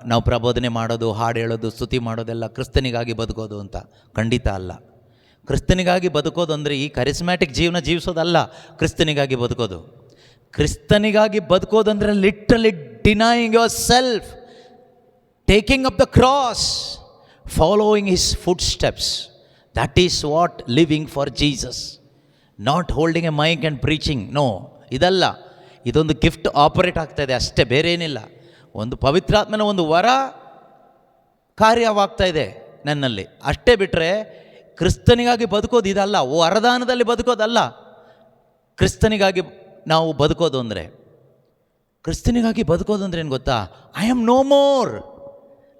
ನಾವು ಪ್ರಬೋಧನೆ ಮಾಡೋದು, ಹಾಡು ಹೇಳೋದು, ಸ್ತುತಿ ಮಾಡೋದೆಲ್ಲ ಕ್ರಿಸ್ತನಿಗಾಗಿ ಬದುಕೋದು ಅಂತ. ಖಂಡಿತ ಅಲ್ಲ. ಕ್ರಿಸ್ತನಿಗಾಗಿ ಬದುಕೋದು ಅಂದರೆ ಈ ಕರಿಸ್ಮ್ಯಾಟಿಕ್ ಜೀವನ ಜೀವಿಸೋದಲ್ಲ. ಕ್ರಿಸ್ತನಿಗಾಗಿ ಬದುಕೋದು, ಕ್ರಿಸ್ತನಿಗಾಗಿ ಬದುಕೋದು ಅಂದರೆ literally denying yourself, taking up the cross, following his footsteps. That is what living for Jesus. Not holding a mic and preaching. No, ಇದಲ್ಲ. ಇದೊಂದು ಗಿಫ್ಟ್ ಆಪರೇಟ್ ಆಗ್ತಾಯಿದೆ ಅಷ್ಟೇ, ಬೇರೆ ಏನಿಲ್ಲ. ಒಂದು ಪವಿತ್ರಾತ್ಮನ ಒಂದು ವರ ಕಾರ್ಯವಾಗ್ತಾ ಇದೆ ನನ್ನಲ್ಲಿ, ಅಷ್ಟೇ. ಬಿಟ್ಟರೆ ಕ್ರಿಸ್ತನಿಗಾಗಿ ಬದುಕೋದು ಇದಲ್ಲ, ವರದಾನದಲ್ಲಿ ಬದುಕೋದಲ್ಲ. ಕ್ರಿಸ್ತನಿಗಾಗಿ ನಾವು ಬದುಕೋದು ಅಂದರೆ, ಕ್ರಿಸ್ತನಿಗಾಗಿ ಬದುಕೋದು ಅಂದರೆ ಏನು ಗೊತ್ತಾ? I am no more.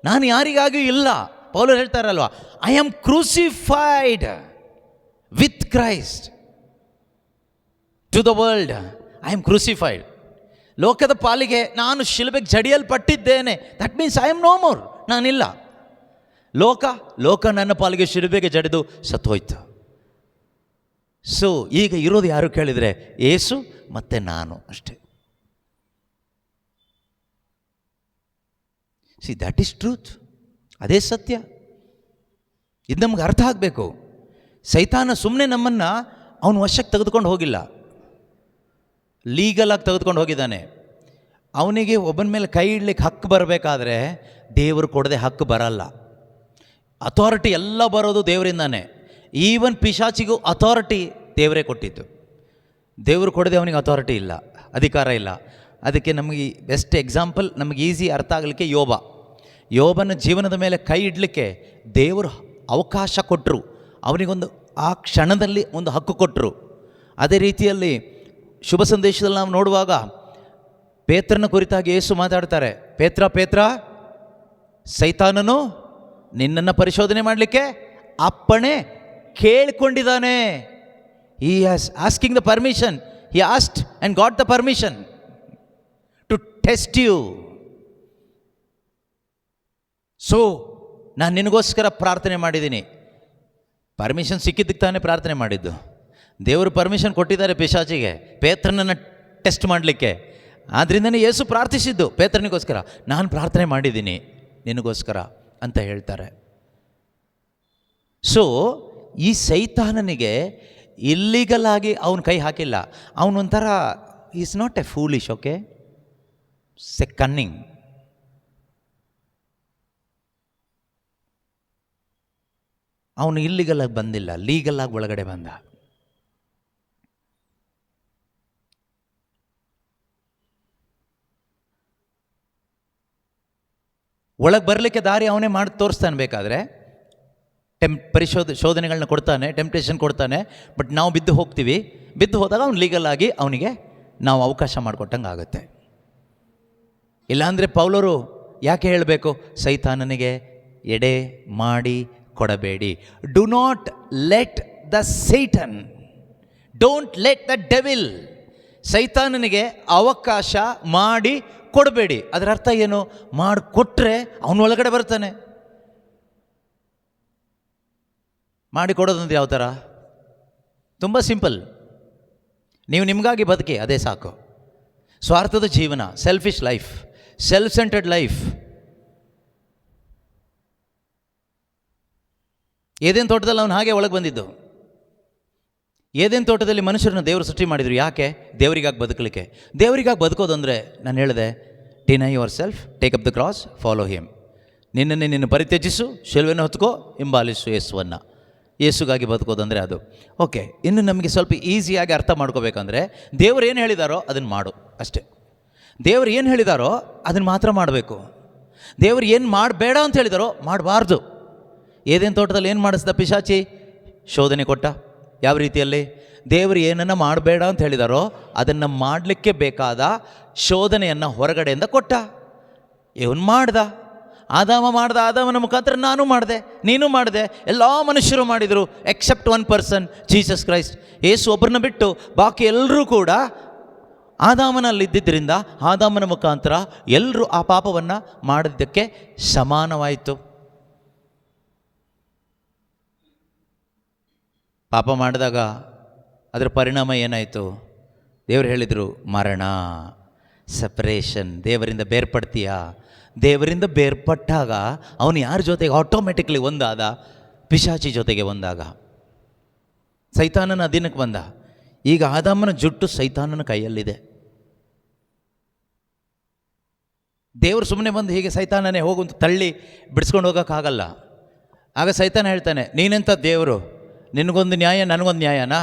ನಾನು ಯಾರಿಗಾಗಿಯೂ ಇಲ್ಲ. ಪೌಲರು ಹೇಳ್ತಾರಲ್ವ, I am crucified with Christ to the world. I am crucified. ಲೋಕದ ಪಾಲಿಗೆ ನಾನು ಶಿಲುಬೆಗೆ ಜಡಿಯಲ್ಪಟ್ಟಿದ್ದೇನೆ. That means I am no more. ನಾನಿಲ್ಲ. ಲೋಕ ನನ್ನ ಪಾಲಿಗೆ ಶಿಲುಬೆಗೆ ಜಡಿದು ಸತ್ತೋಯ್ತು. ಸೊ ಈಗ ಇರೋದು ಯಾರು ಕೇಳಿದರೆ ಯೇಸು ಮತ್ತು ನಾನು ಅಷ್ಟೇ. C, that is truth. ಅದೇ ಸತ್ಯ. ಇದು ನಮ್ಗೆ ಅರ್ಥ ಆಗಬೇಕು. ಸೈತಾನ ಸುಮ್ಮನೆ ನಮ್ಮನ್ನು ಅವನು ವಶಕ್ಕೆ ತೆಗೆದುಕೊಂಡು ಹೋಗಿಲ್ಲ, ಲೀಗಲಾಗಿ ತೆಗೆದುಕೊಂಡು ಹೋಗಿದ್ದಾನೆ. ಅವನಿಗೆ ಒಬ್ಬನ ಮೇಲೆ ಕೈ ಇಡ್ಲಿಕ್ಕೆ ಹಕ್ಕು ಬರಬೇಕಾದ್ರೆ ದೇವರು ಕೊಡದೆ ಹಕ್ಕು ಬರಲ್ಲ. ಅಥಾರಿಟಿ ಎಲ್ಲ ಬರೋದು ದೇವರಿಂದಾನೆ. ಈವನ್ ಪಿಶಾಚಿಗೂ ಅಥಾರಿಟಿ ದೇವರೇ ಕೊಟ್ಟಿದ್ದು. ದೇವರು ಕೊಡದೆ ಅವನಿಗೆ ಅಥಾರಿಟಿ ಇಲ್ಲ, ಅಧಿಕಾರ ಇಲ್ಲ. ಅದಕ್ಕೆ ನಮಗೆ ಬೆಸ್ಟ್ ಎಕ್ಸಾಂಪಲ್, ನಮಗೆ ಈಸಿ ಅರ್ಥ ಆಗಲಿಕ್ಕೆ ಯೋಬನ ಜೀವನದ ಮೇಲೆ ಕೈ ಇಡಲಿಕ್ಕೆ ದೇವರು ಅವಕಾಶ ಕೊಟ್ಟರು. ಅವನಿಗೊಂದು ಆ ಕ್ಷಣದಲ್ಲಿ ಒಂದು ಹಕ್ಕು ಕೊಟ್ಟರು. ಅದೇ ರೀತಿಯಲ್ಲಿ ಶುಭ ಸಂದೇಶದಲ್ಲಿ ನಾವು ನೋಡುವಾಗ ಪೇತ್ರನ ಕುರಿತಾಗಿ ಯೇಸು ಮಾತಾಡ್ತಾರೆ, ಪೇತ್ರ, ಸೈತಾನನು ನಿನ್ನನ್ನು ಪರಿಶೋಧನೆ ಮಾಡಲಿಕ್ಕೆ ಅಪ್ಪಣೆ ಕೇಳಿಕೊಂಡಿದ್ದಾನೆ. He has asking the permission. He asked and got the permission to test you. So ನಾನು ನಿನಗೋಸ್ಕರ ಪ್ರಾರ್ಥನೆ ಮಾಡಿದ್ದೀನಿ. ಪರ್ಮಿಷನ್ ಸಿಕ್ಕಿದ್ದಕ್ಕೆ ತಾನೇ ಪ್ರಾರ್ಥನೆ ಮಾಡಿದ್ದು. ದೇವರು ಪರ್ಮಿಷನ್ ಕೊಟ್ಟಿದ್ದಾರೆ ಪಿಶಾಚಿಗೆ ಪೇತ್ರನನ್ನು ಟೆಸ್ಟ್ ಮಾಡಲಿಕ್ಕೆ. ಆದ್ದರಿಂದನೇ ಯೇಸು ಪ್ರಾರ್ಥಿಸಿದ್ದು ಪೇತ್ರನಿಗೋಸ್ಕರ. ನಾನು ಪ್ರಾರ್ಥನೆ ಮಾಡಿದ್ದೀನಿ ನಿನಗೋಸ್ಕರ ಅಂತ ಹೇಳ್ತಾರೆ. ಸೊ ಈ ಸೈತಾನನಿಗೆ ಇಲ್ಲಿಗಲ್ ಆಗಿ ಅವನು ಕೈ ಹಾಕಿಲ್ಲ. ಅವನೊಂಥರ is not a foolish, okay, cunning. ಅವನು ಇಲ್ಲಿಗಲ್ ಆಗಿ ಬಂದಿಲ್ಲ, ಲೀಗಲ್ ಆಗಿ ಒಳಗಡೆ ಬಂದ. ಒಳಗೆ ಬರಲಿಕ್ಕೆ ದಾರಿ ಅವನೇ ಮಾಡಿ ತೋರಿಸ್ತಾನೆ. ಬೇಕಾದರೆ ಶೋಧನೆಗಳನ್ನ ಕೊಡ್ತಾನೆ, ಟೆಂಪ್ಟೇಷನ್ ಕೊಡ್ತಾನೆ. ಬಟ್ ನಾವು ಬಿದ್ದು ಹೋಗ್ತೀವಿ. ಬಿದ್ದು ಹೋದಾಗ ಅವ್ನು ಲೀಗಲ್ ಆಗಿ ಅವನಿಗೆ ನಾವು ಅವಕಾಶ ಮಾಡಿಕೊಟ್ಟಂಗೆ ಆಗುತ್ತೆ. ಇಲ್ಲಾಂದರೆ ಪೌಲರು ಯಾಕೆ ಹೇಳಬೇಕು, ಸೈತಾನನಿಗೆ ಎಡೆ ಮಾಡಿ ಕೊಡಬೇಡಿ. Do not let the Satan, don't let the devil, ಸೈತಾನನಿಗೆ ಅವಕಾಶ ಮಾಡಿ ಕೊಡಬೇಡಿ. ಅದರ ಅರ್ಥ ಏನು? ಮಾಡಿಕೊಟ್ರೆ ಅವನ ಒಳಗಡೆ ಬರ್ತಾನೆ. ಮಾಡಿಕೊಡೋದಂದ್ರೆ ಯಾವ ಥರ? ತುಂಬ ಸಿಂಪಲ್. ನೀವು ನಿಮಗಾಗಿ ಬದುಕಿ, ಅದೇ ಸಾಕು. ಸ್ವಾರ್ಥದ ಜೀವನ, selfish life, self centred life. ಏದೇನು ತೋಟದಲ್ಲಿ ಅವನು ಹಾಗೆ ಒಳಗೆ ಬಂದಿದ್ದು. ಏದೇನು ತೋಟದಲ್ಲಿ ಮನುಷ್ಯರನ್ನ ದೇವರು ಸೃಷ್ಟಿ ಮಾಡಿದರು. ಯಾಕೆ? ದೇವರಿಗಾಗಿ ಬದುಕಲಿಕ್ಕೆ. ದೇವರಿಗಾಗಿ ಬದುಕೋದಂದರೆ ನಾನು ಹೇಳಿದೆ, deny your self, take up the cross, follow him. ನಿನ್ನನ್ನೇ ನಿನ್ನ ಪರಿತ್ಯಜಿಸು, ಶಿಲುವೆಯನ್ನು ಹೊತ್ಕೋ, ಹಿಂಬಾಲಿಸು ಯೇಸುವನ್ನು. ಯೇಸುಗಾಗಿ ಬದುಕೋದಂದರೆ ಅದು. ಓಕೆ, ಇನ್ನು ನಮಗೆ ಸ್ವಲ್ಪ ಈಸಿಯಾಗಿ ಅರ್ಥ ಮಾಡ್ಕೋಬೇಕಂದ್ರೆ, ದೇವರು ಏನು ಹೇಳಿದಾರೋ ಅದನ್ನು ಮಾಡು ಅಷ್ಟೇ. ದೇವರು ಏನು ಹೇಳಿದಾರೋ ಅದನ್ನು ಮಾತ್ರ ಮಾಡಬೇಕು. ದೇವರು ಏನು ಮಾಡಬೇಡ ಅಂತ ಹೇಳಿದಾರೋ ಮಾಡಬಾರ್ದು. ಏದೇನು ತೋಟದಲ್ಲಿ ಏನು ಮಾಡಿಸ್ದ ಪಿಶಾಚಿ? ಶೋಧನೆ ಕೊಟ್ಟ. ಯಾವ ರೀತಿಯಲ್ಲಿ? ದೇವರು ಏನನ್ನು ಮಾಡಬೇಡ ಅಂತ ಹೇಳಿದಾರೋ ಅದನ್ನು ಮಾಡಲಿಕ್ಕೆ ಬೇಕಾದ ಶೋಧನೆಯನ್ನು ಹೊರಗಡೆಯಿಂದ ಕೊಟ್ಟ. ಇವನು ಮಾಡ್ದ, ಆದಾಮನ ಮುಖಾಂತರ ನಾನು ಮಾಡಿದೆ, ನೀನು ಮಾಡಿದೆ, ಎಲ್ಲ ಮನುಷ್ಯರು ಮಾಡಿದರು, except one person, Jesus Christ. ಯೇಸು ಒಬ್ಬರನ್ನ ಬಿಟ್ಟು ಬಾಕಿ ಎಲ್ಲರೂ ಕೂಡ ಆದಾಮನಲ್ಲಿದ್ದರಿಂದ ಆದಾಮನ ಮುಖಾಂತರ ಎಲ್ಲರೂ ಆ ಪಾಪವನ್ನು ಮಾಡಿದ್ದಕ್ಕೆ ಸಮಾನವಾಯಿತು. ಪಾಪ ಮಾಡಿದಾಗ ಅದರ ಪರಿಣಾಮ ಏನಾಯಿತು? ದೇವರು ಹೇಳಿದರು, ಮರಣ, ಸಪ್ರೇಷನ್. ದೇವರಿಂದ ಬೇರ್ಪಡ್ತೀಯಾ? ದೇವರಿಂದ ಬೇರ್ಪಟ್ಟಾಗ ಅವನು ಯಾರ ಜೊತೆಗೆ ಆಟೋಮೆಟಿಕ್ಲಿ ಒಂದಾದ? ಪಿಶಾಚಿ ಜೊತೆಗೆ ಒಂದಾಗ, ಸೈತಾನನ ಅಧೀನಕ್ಕೆ ಬಂದ. ಈಗ ಆದಾಮನ ಜುಟ್ಟು ಸೈತಾನನ ಕೈಯಲ್ಲಿದೆ. ದೇವರು ಸುಮ್ಮನೆ ಬಂದು ಹೀಗೆ ಸೈತಾನನೇ ಹೋಗುವಂತ ತಳ್ಳಿ ಬಿಡಿಸ್ಕೊಂಡು ಹೋಗೋಕ್ಕಾಗಲ್ಲ. ಆಗ ಸೈತಾನ ಹೇಳ್ತಾನೆ, ನೀನೆಂಥ ದೇವರು? ನಿನಗೊಂದು ನ್ಯಾಯ, ನನಗೊಂದು ನ್ಯಾಯನಾ?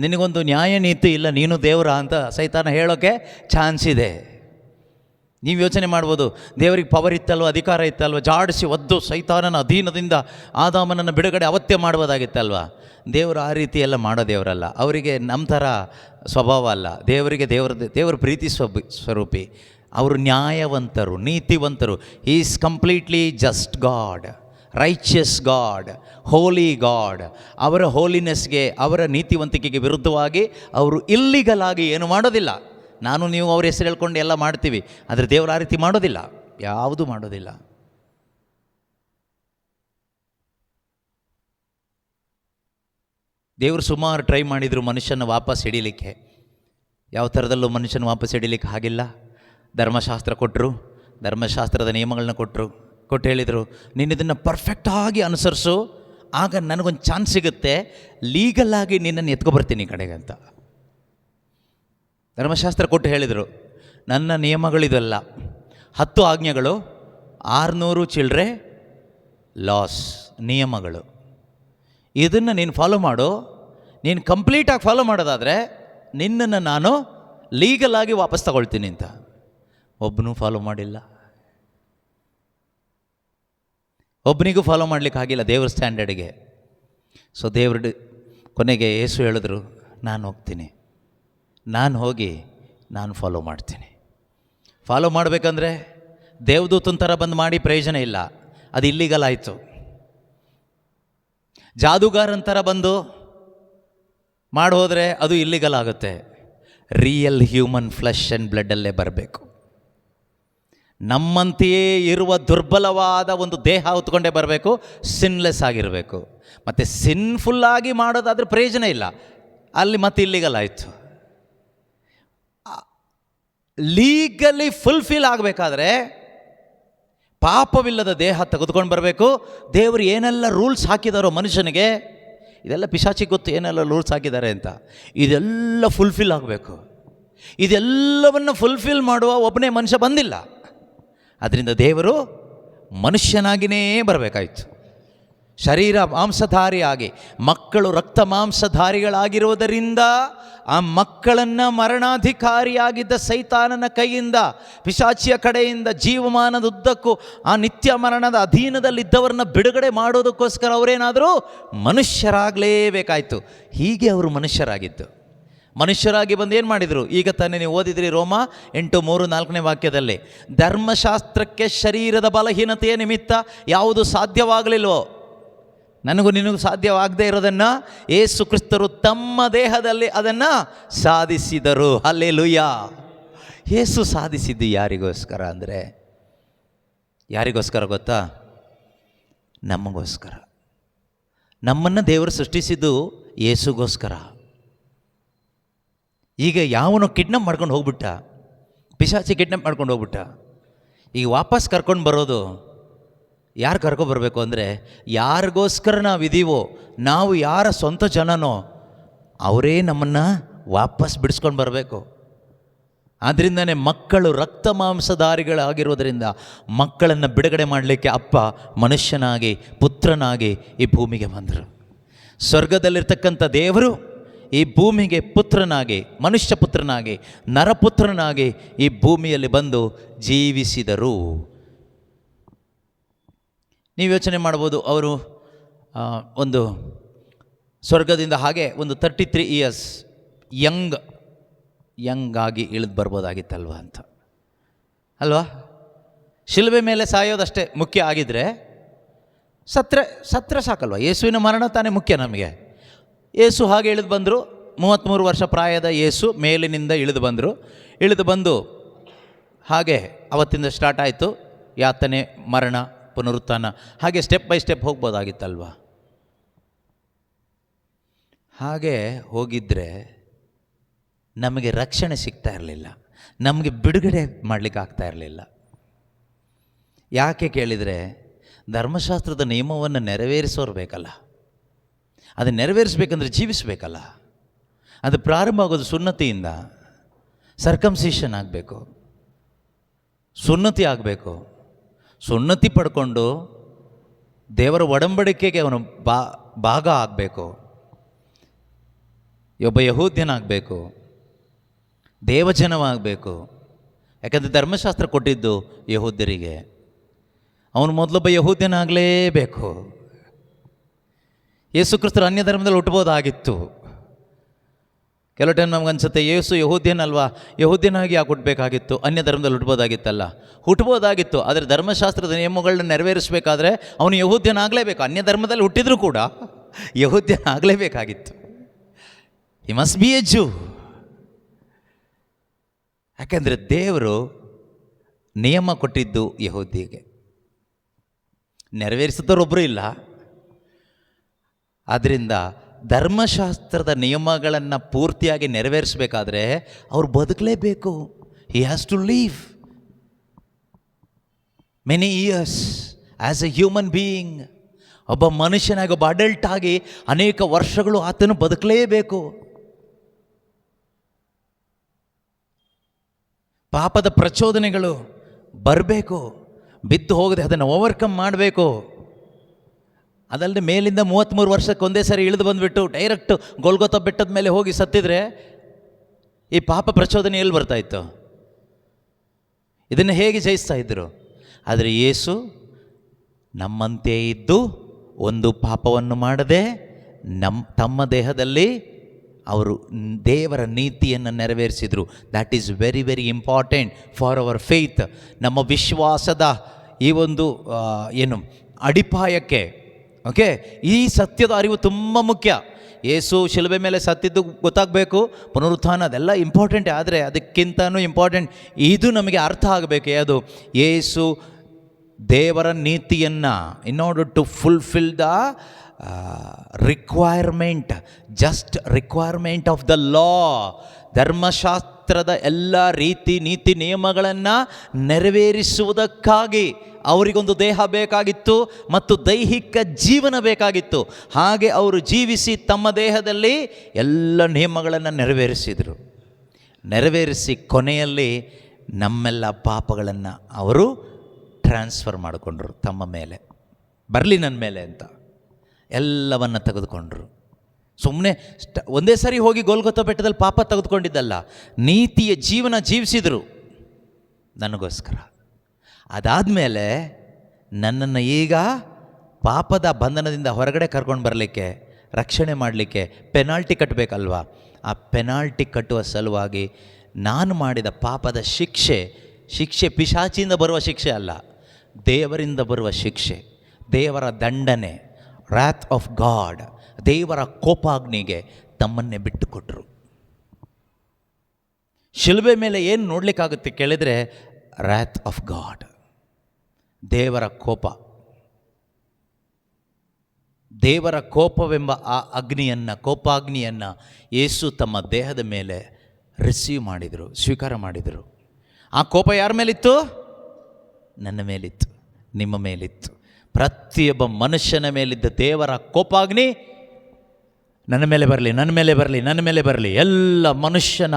ನಿನಗೊಂದು ನ್ಯಾಯ ನೀತಿ ಇಲ್ಲ, ನೀನು ದೇವರ ಅಂತ ಸೈತಾನ ಹೇಳೋಕ್ಕೆ ಚಾನ್ಸ್ ಇದೆ. ನೀವು ಯೋಚನೆ ಮಾಡ್ಬೋದು, ದೇವರಿಗೆ ಪವರ್ ಇತ್ತಲ್ವ, ಅಧಿಕಾರ ಇತ್ತಲ್ವ, ಜಾಡಿಸಿ ಒದ್ದು ಸೈತಾನನ ಅಧೀನದಿಂದ ಆದಾಮನನ್ನು ಬಿಡುಗಡೆ ಅವತ್ತೇ ಮಾಡ್ಬೋದಾಗಿತ್ತಲ್ವ. ದೇವರು ಆ ರೀತಿ ಎಲ್ಲ ಮಾಡೋ ದೇವರಲ್ಲ. ಅವರಿಗೆ ನಮ್ಮ ಥರ ಸ್ವಭಾವ ಅಲ್ಲ. ದೇವರಿಗೆ ದೇವರ ಪ್ರೀತಿ ಸ್ವರೂಪಿ. ಅವರು ನ್ಯಾಯವಂತರು, ನೀತಿವಂತರು. Is completely just God, righteous God, holy God. ಅವರ ಹೋಲಿನೆಸ್ಗೆ, ಅವರ ನೀತಿವಂತಿಕೆಗೆ ವಿರುದ್ಧವಾಗಿ ಅವರು ಇಲ್ಲಿಗಲ್ ಆಗಿ ಏನು ಮಾಡೋದಿಲ್ಲ. ನಾನು ನೀವು ಅವ್ರ ಹೆಸರು ಹೇಳ್ಕೊಂಡು ಎಲ್ಲ ಮಾಡ್ತೀವಿ, ಆದರೆ ದೇವರು ಆ ರೀತಿ ಮಾಡೋದಿಲ್ಲ, ಯಾವುದೂ ಮಾಡೋದಿಲ್ಲ. ದೇವರು ಸುಮಾರು ಟ್ರೈ ಮಾಡಿದರು ಮನುಷ್ಯನ ವಾಪಸ್ ಹಿಡೀಲಿಕ್ಕೆ. ಯಾವ ಥರದಲ್ಲೂ ಮನುಷ್ಯನ ವಾಪಸ್ ಹಿಡೀಲಿಕ್ಕೆ ಆಗಿಲ್ಲ. ಧರ್ಮಶಾಸ್ತ್ರ ಕೊಟ್ಟರು, ಧರ್ಮಶಾಸ್ತ್ರದ ನಿಯಮಗಳನ್ನ ಕೊಟ್ಟು ಹೇಳಿದರು, ನೀನು ಇದನ್ನು ಪರ್ಫೆಕ್ಟಾಗಿ ಅನುಸರಿಸು, ಆಗ ನನಗೊಂದು ಚಾನ್ಸ್ ಸಿಗುತ್ತೆ, ಲೀಗಲ್ಲಾಗಿ ನಿನ್ನನ್ನು ಎತ್ಕೊಬರ್ತೀನಿ ಈ ಕಡೆಗೆ ಅಂತ. ಧರ್ಮಶಾಸ್ತ್ರ ಕೊಟ್ಟು ಹೇಳಿದರು, ನನ್ನ ನಿಯಮಗಳಿದೆಲ್ಲ 10 ಆಜ್ಞೆಗಳು, 600 ಚಿಲ್ಡ್ರೆ ಲಾಸ್, ನಿಯಮಗಳು. ಇದನ್ನು ನೀನು ಫಾಲೋ ಮಾಡು. ನೀನು ಕಂಪ್ಲೀಟಾಗಿ ಫಾಲೋ ಮಾಡೋದಾದರೆ ನಿನ್ನನ್ನು ನಾನು ಲೀಗಲಾಗಿ ವಾಪಸ್ ತಗೊಳ್ತೀನಿ ಅಂತ. ಒಬ್ಬನೂ ಫಾಲೋ ಮಾಡಿಲ್ಲ, ಒಬ್ಬನಿಗೂ ಫಾಲೋ ಮಾಡಲಿಕ್ಕೆ ಆಗಿಲ್ಲ ದೇವ್ರ ಸ್ಟ್ಯಾಂಡರ್ಡ್ಗೆ. ಸೊ ದೇವ್ರ ಕೊನೆಗೆ ಯೇಸು ಹೇಳಿದ್ರು, ನಾನು ಹೋಗ್ತೀನಿ, ನಾನು ಹೋಗಿ ನಾನು ಫಾಲೋ ಮಾಡ್ತೀನಿ. ಫಾಲೋ ಮಾಡಬೇಕಂದ್ರೆ ದೇವದೂತನ ಥರ ಬಂದು ಮಾಡಿ ಪ್ರಯೋಜನ ಇಲ್ಲ, ಅದು ಇಲ್ಲಿಗಲ್ ಆಯಿತು. ಜಾದೂಗಾರನ ಥರ ಬಂದು ಮಾಡಿ ಹೋದರೆ ಅದು ಇಲ್ಲಿಗಲ್ ಆಗುತ್ತೆ. ರಿಯಲ್ ಹ್ಯೂಮನ್ ಫ್ಲೆಶ್ ಆ್ಯಂಡ್ ಬ್ಲಡ್ಡಲ್ಲೇ ಬರಬೇಕು. ನಮ್ಮಂತೆಯೇ ಇರುವ ದುರ್ಬಲವಾದ ಒಂದು ದೇಹ ಹೊತ್ಕೊಂಡೇ ಬರಬೇಕು, ಸಿನ್ಲೆಸ್ ಆಗಿರಬೇಕು. ಮತ್ತು ಸಿನ್ಫುಲ್ಲಾಗಿ ಮಾಡೋದಾದರೆ ಪ್ರಯೋಜನ ಇಲ್ಲ, ಅಲ್ಲಿ ಮತ್ತೆ ಇಲ್ಲಿಗಲ್ ಆಯಿತು. ಲೀಗಲಿ ಫುಲ್ಫಿಲ್ ಆಗಬೇಕಾದ್ರೆ ಪಾಪವಿಲ್ಲದ ದೇಹ ತೆಗೆದುಕೊಂಡು ಬರಬೇಕು. ದೇವರು ಏನೆಲ್ಲ ರೂಲ್ಸ್ ಹಾಕಿದಾರೋ ಮನುಷ್ಯನಿಗೆ, ಇದೆಲ್ಲ ಪಿಶಾಚಿಗೆ ಗೊತ್ತು ಏನೆಲ್ಲ ರೂಲ್ಸ್ ಹಾಕಿದ್ದಾರೆ ಅಂತ. ಇದೆಲ್ಲ ಫುಲ್ಫಿಲ್ ಆಗಬೇಕು. ಇದೆಲ್ಲವನ್ನು ಫುಲ್ಫಿಲ್ ಮಾಡುವ ಒಬ್ಬನೇ ಮನುಷ್ಯ ಬಂದಿಲ್ಲ. ಅದರಿಂದ ದೇವರು ಮನುಷ್ಯನಾಗಿಯೇ ಬರಬೇಕಾಯಿತು. ಶರೀರ ಮಾಂಸಧಾರಿಯಾಗಿ, ಮಕ್ಕಳು ರಕ್ತ ಮಾಂಸಧಾರಿಗಳಾಗಿರುವುದರಿಂದ ಆ ಮಕ್ಕಳನ್ನು ಮರಣಾಧಿಕಾರಿಯಾಗಿದ್ದ ಸೈತಾನನ ಕೈಯಿಂದ, ಪಿಶಾಚಿಯ ಕಡೆಯಿಂದ ಜೀವಮಾನದ ಉದ್ದಕ್ಕೂ ಆ ನಿತ್ಯ ಮರಣದ ಅಧೀನದಲ್ಲಿದ್ದವರನ್ನ ಬಿಡುಗಡೆ ಮಾಡೋದಕ್ಕೋಸ್ಕರ ಅವರೇನಾದರೂ ಮನುಷ್ಯರಾಗಲೇಬೇಕಾಯಿತು. ಹೀಗೆ ಅವರು ಮನುಷ್ಯರಾಗಿದ್ದು. ಮನುಷ್ಯರಾಗಿ ಬಂದು ಏನು ಮಾಡಿದರು? ಈಗ ತಾನೇ ನೀವು ಓದಿದ್ರಿ ರೋಮ 8:3-4 ವಾಕ್ಯದಲ್ಲಿ, ಧರ್ಮಶಾಸ್ತ್ರಕ್ಕೆ ಶರೀರದ ಬಲಹೀನತೆಯ ನಿಮಿತ್ತ ಯಾವುದು ಸಾಧ್ಯವಾಗಲಿಲ್ವೋ, ನನಗೂ ನಿನಗೂ ಸಾಧ್ಯವಾಗದೇ ಇರೋದನ್ನು ಯೇಸು ಕ್ರಿಸ್ತರು ತಮ್ಮ ದೇಹದಲ್ಲಿ ಅದನ್ನು ಸಾಧಿಸಿದರು. ಹಲ್ಲೆಲೂಯಾ. ಯೇಸು ಸಾಧಿಸಿದ್ದು ಯಾರಿಗೋಸ್ಕರ ಅಂದರೆ, ಯಾರಿಗೋಸ್ಕರ ಗೊತ್ತಾ? ನಮಗೋಸ್ಕರ. ನಮ್ಮನ್ನು ದೇವರು ಸೃಷ್ಟಿಸಿದ್ದು ಯೇಸುಗೋಸ್ಕರ. ಈಗ ಯಾವನೋ ಕಿಡ್ನಾಪ್ ಮಾಡ್ಕೊಂಡು ಹೋಗ್ಬಿಟ್ಟ, ಪಿಶಾಚಿ ಕಿಡ್ನಾಪ್ ಮಾಡ್ಕೊಂಡು ಹೋಗ್ಬಿಟ್ಟ. ಈಗ ವಾಪಸ್ ಕರ್ಕೊಂಡು ಬರೋದು ಯಾರು ಕರ್ಕೊಬರ್ಬೇಕು ಅಂದರೆ, ಯಾರಿಗೋಸ್ಕರ ನಾವಿದ್ದೀವೋ, ನಾವು ಯಾರ ಸ್ವಂತ ಜನನೋ ಅವರೇ ನಮ್ಮನ್ನು ವಾಪಸ್ ಬಿಡಿಸ್ಕೊಂಡು ಬರಬೇಕು. ಆದ್ದರಿಂದನೇ ಮಕ್ಕಳು ರಕ್ತ ಮಾಂಸಧಾರಿಗಳಾಗಿರೋದರಿಂದ ಮಕ್ಕಳನ್ನು ಬಿಡುಗಡೆ ಮಾಡಲಿಕ್ಕೆ ಅಪ್ಪ ಮನುಷ್ಯನಾಗಿ, ಪುತ್ರನಾಗಿ ಈ ಭೂಮಿಗೆ ಬಂದರು. ಸ್ವರ್ಗದಲ್ಲಿರ್ತಕ್ಕಂಥ ದೇವರು ಈ ಭೂಮಿಗೆ ಪುತ್ರನಾಗಿ, ಮನುಷ್ಯ ಪುತ್ರನಾಗಿ, ನರಪುತ್ರನಾಗಿ ಈ ಭೂಮಿಯಲ್ಲಿ ಬಂದು ಜೀವಿಸಿದರು. ನೀವು ಯೋಚನೆ ಮಾಡ್ಬೋದು, ಅವರು ಒಂದು ಸ್ವರ್ಗದಿಂದ ಹಾಗೆ ಒಂದು 33 ಇಯರ್ಸ್ ಯಂಗ್ ಆಗಿ ಇಳಿದು ಬರ್ಬೋದಾಗಿತ್ತಲ್ವ ಅಂತ ಅಲ್ವಾ? ಶಿಲುಬೆ ಮೇಲೆ ಸಾಯೋದಷ್ಟೇ ಮುಖ್ಯ ಆಗಿದ್ದರೆ ಸತ್ರ ಸಾಕಲ್ವ? ಯೇಸುವಿನ ಮರಣ ತಾನೇ ಮುಖ್ಯ ನಮಗೆ. ಯೇಸು ಹಾಗೆ ಇಳಿದು ಬಂದರು. 33 ವರ್ಷ ಪ್ರಾಯದ ಯೇಸು ಮೇಲಿನಿಂದ ಇಳಿದು ಬಂದು ಹಾಗೆ ಅವತ್ತಿಂದ ಸ್ಟಾರ್ಟ್ ಆಯಿತು ಯಾತನೆ, ಮರಣ, ಪುನರುತ್ಥಾನ. ಹಾಗೆ ಸ್ಟೆಪ್ ಬೈ ಸ್ಟೆಪ್ ಹೋಗ್ಬೋದಾಗಿತ್ತಲ್ವ? ಹಾಗೆ ಹೋಗಿದ್ದರೆ ನಮಗೆ ರಕ್ಷಣೆ ಸಿಗ್ತಾ ಇರಲಿಲ್ಲ, ನಮಗೆ ಬಿಡುಗಡೆ ಮಾಡಲಿಕ್ಕೆ ಆಗ್ತಾ ಇರಲಿಲ್ಲ. ಯಾಕೆ ಕೇಳಿದರೆ, ಧರ್ಮಶಾಸ್ತ್ರದ ನಿಯಮವನ್ನು ನೆರವೇರಿಸೋರು ಬೇಕಲ್ಲ. ಅದು ನೆರವೇರಿಸಬೇಕಂದ್ರೆ ಜೀವಿಸಬೇಕಲ್ಲ. ಅದು ಪ್ರಾರಂಭ ಆಗೋದು ಸುನ್ನತಿಯಿಂದ. ಸರ್ಕಮ್ಸಿಷನ್ ಆಗಬೇಕು, ಸುನ್ನತಿ ಆಗಬೇಕು. ಸುನ್ನತಿ ಪಡ್ಕೊಂಡು ದೇವರ ಒಡಂಬಡಿಕೆಗೆ ಅವನು ಭಾಗ ಆಗಬೇಕು. ಒಬ್ಬ ಯಹೂದ್ಯನಾಗಬೇಕು, ದೇವಜನವಾಗಬೇಕು. ಯಾಕಂದರೆ ಧರ್ಮಶಾಸ್ತ್ರ ಕೊಟ್ಟಿದ್ದು ಯಹೂದ್ಯರಿಗೆ. ಅವನು ಮೊದಲೊಬ್ಬ ಯಹೂದ್ಯನಾಗಲೇಬೇಕು. ಯೇಸು ಕ್ರಿಸ್ತರು ಅನ್ಯ ಧರ್ಮದಲ್ಲಿ ಹುಟ್ಟಬೋದಾಗಿತ್ತು. ಕೆಲವು ಟೈಮ್ ನಮ್ಗೆ ಅನ್ಸುತ್ತೆ, ಯೇಸು ಯಹೂದ್ಯನಲ್ವಾ, ಯಹೂದ್ಯನಾಗಿ ಯಾಕೆ ಹುಟ್ಟಬೇಕಾಗಿತ್ತು? ಅನ್ಯ ಧರ್ಮದಲ್ಲಿ ಹುಟ್ಟಬೋದಾಗಿತ್ತಲ್ಲ. ಹುಟ್ಟಬೋದಾಗಿತ್ತು, ಆದರೆ ಧರ್ಮಶಾಸ್ತ್ರದ ನಿಯಮಗಳನ್ನ ನೆರವೇರಿಸಬೇಕಾದ್ರೆ ಅವನು ಯಹೂದ್ಯನಾಗಲೇಬೇಕು. ಅನ್ಯ ಧರ್ಮದಲ್ಲಿ ಹುಟ್ಟಿದ್ರೂ ಕೂಡ ಯಹೂದ್ಯನಾಗಲೇಬೇಕಾಗಿತ್ತು. He must be a Jew. ಯಾಕೆಂದರೆ ದೇವರು ನಿಯಮ ಕೊಟ್ಟಿದ್ದು ಯಹೂದ್ಯಗೆ, ನೆರವೇರಿಸಿದವರೊಬ್ಬರು ಇಲ್ಲ. ಆದ್ದರಿಂದ ಧರ್ಮಶಾಸ್ತ್ರದ ನಿಯಮಗಳನ್ನು ಪೂರ್ತಿಯಾಗಿ ನೆರವೇರಿಸಬೇಕಾದ್ರೆ ಅವ್ರು ಬದುಕಲೇಬೇಕು. He has to live many years as a human being. ಒಬ್ಬ ಮನುಷ್ಯನಾಗಿ, ಒಬ್ಬ ಅಡಲ್ಟ್ ಆಗಿ ಅನೇಕ ವರ್ಷಗಳು ಆತನು ಬದುಕಲೇಬೇಕು. ಪಾಪದ ಪ್ರಚೋದನೆಗಳು ಬರಬೇಕು, ಬಿದ್ದು ಹೋಗದೆ ಅದನ್ನು ಓವರ್ಕಮ್ ಮಾಡಬೇಕು. ಅದಲ್ಲದೆ ಮೇಲಿಂದ 33 ವರ್ಷಕ್ಕೆ ಒಂದೇ ಸರಿ ಇಳಿದು ಬಂದುಬಿಟ್ಟು ಡೈರೆಕ್ಟ್ ಗೋಲ್ಗೊತ ಬೆಟ್ಟದ ಮೇಲೆ ಹೋಗಿ ಸತ್ತಿದ್ರೆ ಈ ಪಾಪ ಪ್ರಚೋದನೆ ಎಲ್ಲಿ ಬರ್ತಾಯಿತ್ತು? ಇದನ್ನು ಹೇಗೆ ಜಯಿಸ್ತಾ ಇದ್ದರು? ಆದರೆ ಯೇಸು ನಮ್ಮಂತೆ ಇದ್ದು ಒಂದು ಪಾಪವನ್ನು ಮಾಡದೆ ತಮ್ಮ ದೇಹದಲ್ಲಿ ಅವರು ದೇವರ ನೀತಿಯನ್ನು ನೆರವೇರಿಸಿದರು. That is very very important for our faith. ನಮ್ಮ ವಿಶ್ವಾಸದ ಈ ಒಂದು ಅಡಿಪಾಯಕ್ಕೆ ಓಕೆ, ಈ ಸತ್ಯದ ಅರಿವು ತುಂಬ ಮುಖ್ಯ. ಯೇಸು ಶಿಲುಬೆ ಮೇಲೆ ಸತ್ತಿದ್ದು ಗೊತ್ತಾಗಬೇಕು, ಪುನರುತ್ಥಾನ ಅದೆಲ್ಲ ಇಂಪಾರ್ಟೆಂಟ್. ಆದರೆ ಅದಕ್ಕಿಂತನೂ ಇಂಪಾರ್ಟೆಂಟ್ ಇದು ನಮಗೆ ಅರ್ಥ ಆಗಬೇಕು. ಅದು ಯೇಸು ದೇವರ ನೀತಿಯನ್ನು in order to fulfil the requirement, just requirement of the law. ಧರ್ಮಶಾಸ್ತ್ರ ಧರ್ಮಶಾಸ್ತ್ರದ ಎಲ್ಲ ರೀತಿ ನೀತಿ ನಿಯಮಗಳನ್ನು ನೆರವೇರಿಸುವುದಕ್ಕಾಗಿ ಅವರಿಗೊಂದು ದೇಹ ಬೇಕಾಗಿತ್ತು ಮತ್ತು ದೈಹಿಕ ಜೀವನ ಬೇಕಾಗಿತ್ತು. ಹಾಗೆ ಅವರು ಜೀವಿಸಿ ತಮ್ಮ ದೇಹದಲ್ಲಿ ಎಲ್ಲ ನಿಯಮಗಳನ್ನು ನೆರವೇರಿಸಿ ಕೊನೆಯಲ್ಲಿ ನಮ್ಮೆಲ್ಲ ಪಾಪಗಳನ್ನು ಅವರು ಟ್ರಾನ್ಸ್ಫರ್ ಮಾಡಿಕೊಂಡ್ರು. ತಮ್ಮ ಮೇಲೆ ಬರಲಿ, ನನ್ನ ಮೇಲೆ ಅಂತ ಎಲ್ಲವನ್ನು ತೆಗೆದುಕೊಂಡ್ರು. ಸುಮ್ಮನೆ ಒಂದೇ ಸಾರಿ ಹೋಗಿ ಗೋಲ್ಗೊತ್ತ ಬೆಟ್ಟದಲ್ಲಿ ಪಾಪ ತೆಗೆದುಕೊಂಡಿದ್ದಲ್ಲ, ನೀತಿಯ ಜೀವನ ಜೀವಿಸಿದರು ನನಗೋಸ್ಕರ. ಅದಾದಮೇಲೆ ನನ್ನನ್ನು ಈಗ ಪಾಪದ ಬಂಧನದಿಂದ ಹೊರಗಡೆ ಕರ್ಕೊಂಡು ಬರಲಿಕ್ಕೆ, ರಕ್ಷಣೆ ಮಾಡಲಿಕ್ಕೆ ಪೆನಾಲ್ಟಿ ಕಟ್ಟಬೇಕಲ್ವಾ? ಆ ಪೆನಾಲ್ಟಿ ಕಟ್ಟುವ ಸಲುವಾಗಿ ನಾನು ಮಾಡಿದ ಪಾಪದ ಶಿಕ್ಷೆ ಪಿಶಾಚಿಯಿಂದ ಬರುವ ಶಿಕ್ಷೆ ಅಲ್ಲ, ದೇವರಿಂದ ಬರುವ ಶಿಕ್ಷೆ, ದೇವರ ದಂಡನೆ, ವ್ರಾತ್ ಆಫ್ ಗಾಡ್, ದೇವರ ಕೋಪಾಗ್ನಿಗೆ ತಮ್ಮನ್ನೇ ಬಿಟ್ಟುಕೊಟ್ರು. ಶಿಲುಬೆ ಮೇಲೆ ಏನು ನೋಡಲಿಕ್ಕಾಗುತ್ತೆ ಕೇಳಿದರೆ ವ್ರಾತ್ ಆಫ್ ಗಾಡ್, ದೇವರ ಕೋಪವೆಂಬ ಆ ಕೋಪಾಗ್ನಿಯನ್ನು ಯೇಸು ತಮ್ಮ ದೇಹದ ಮೇಲೆ ಸ್ವೀಕಾರ ಮಾಡಿದರು. ಆ ಕೋಪ ಯಾರ ಮೇಲಿತ್ತು? ನನ್ನ ಮೇಲಿತ್ತು, ನಿಮ್ಮ ಮೇಲಿತ್ತು. ಪ್ರತಿಯೊಬ್ಬ ಮನುಷ್ಯನ ಮೇಲಿದ್ದ ದೇವರ ಕೋಪಾಗ್ನಿ ನನ್ನ ಮೇಲೆ ಬರಲಿ. ಎಲ್ಲ ಮನುಷ್ಯನ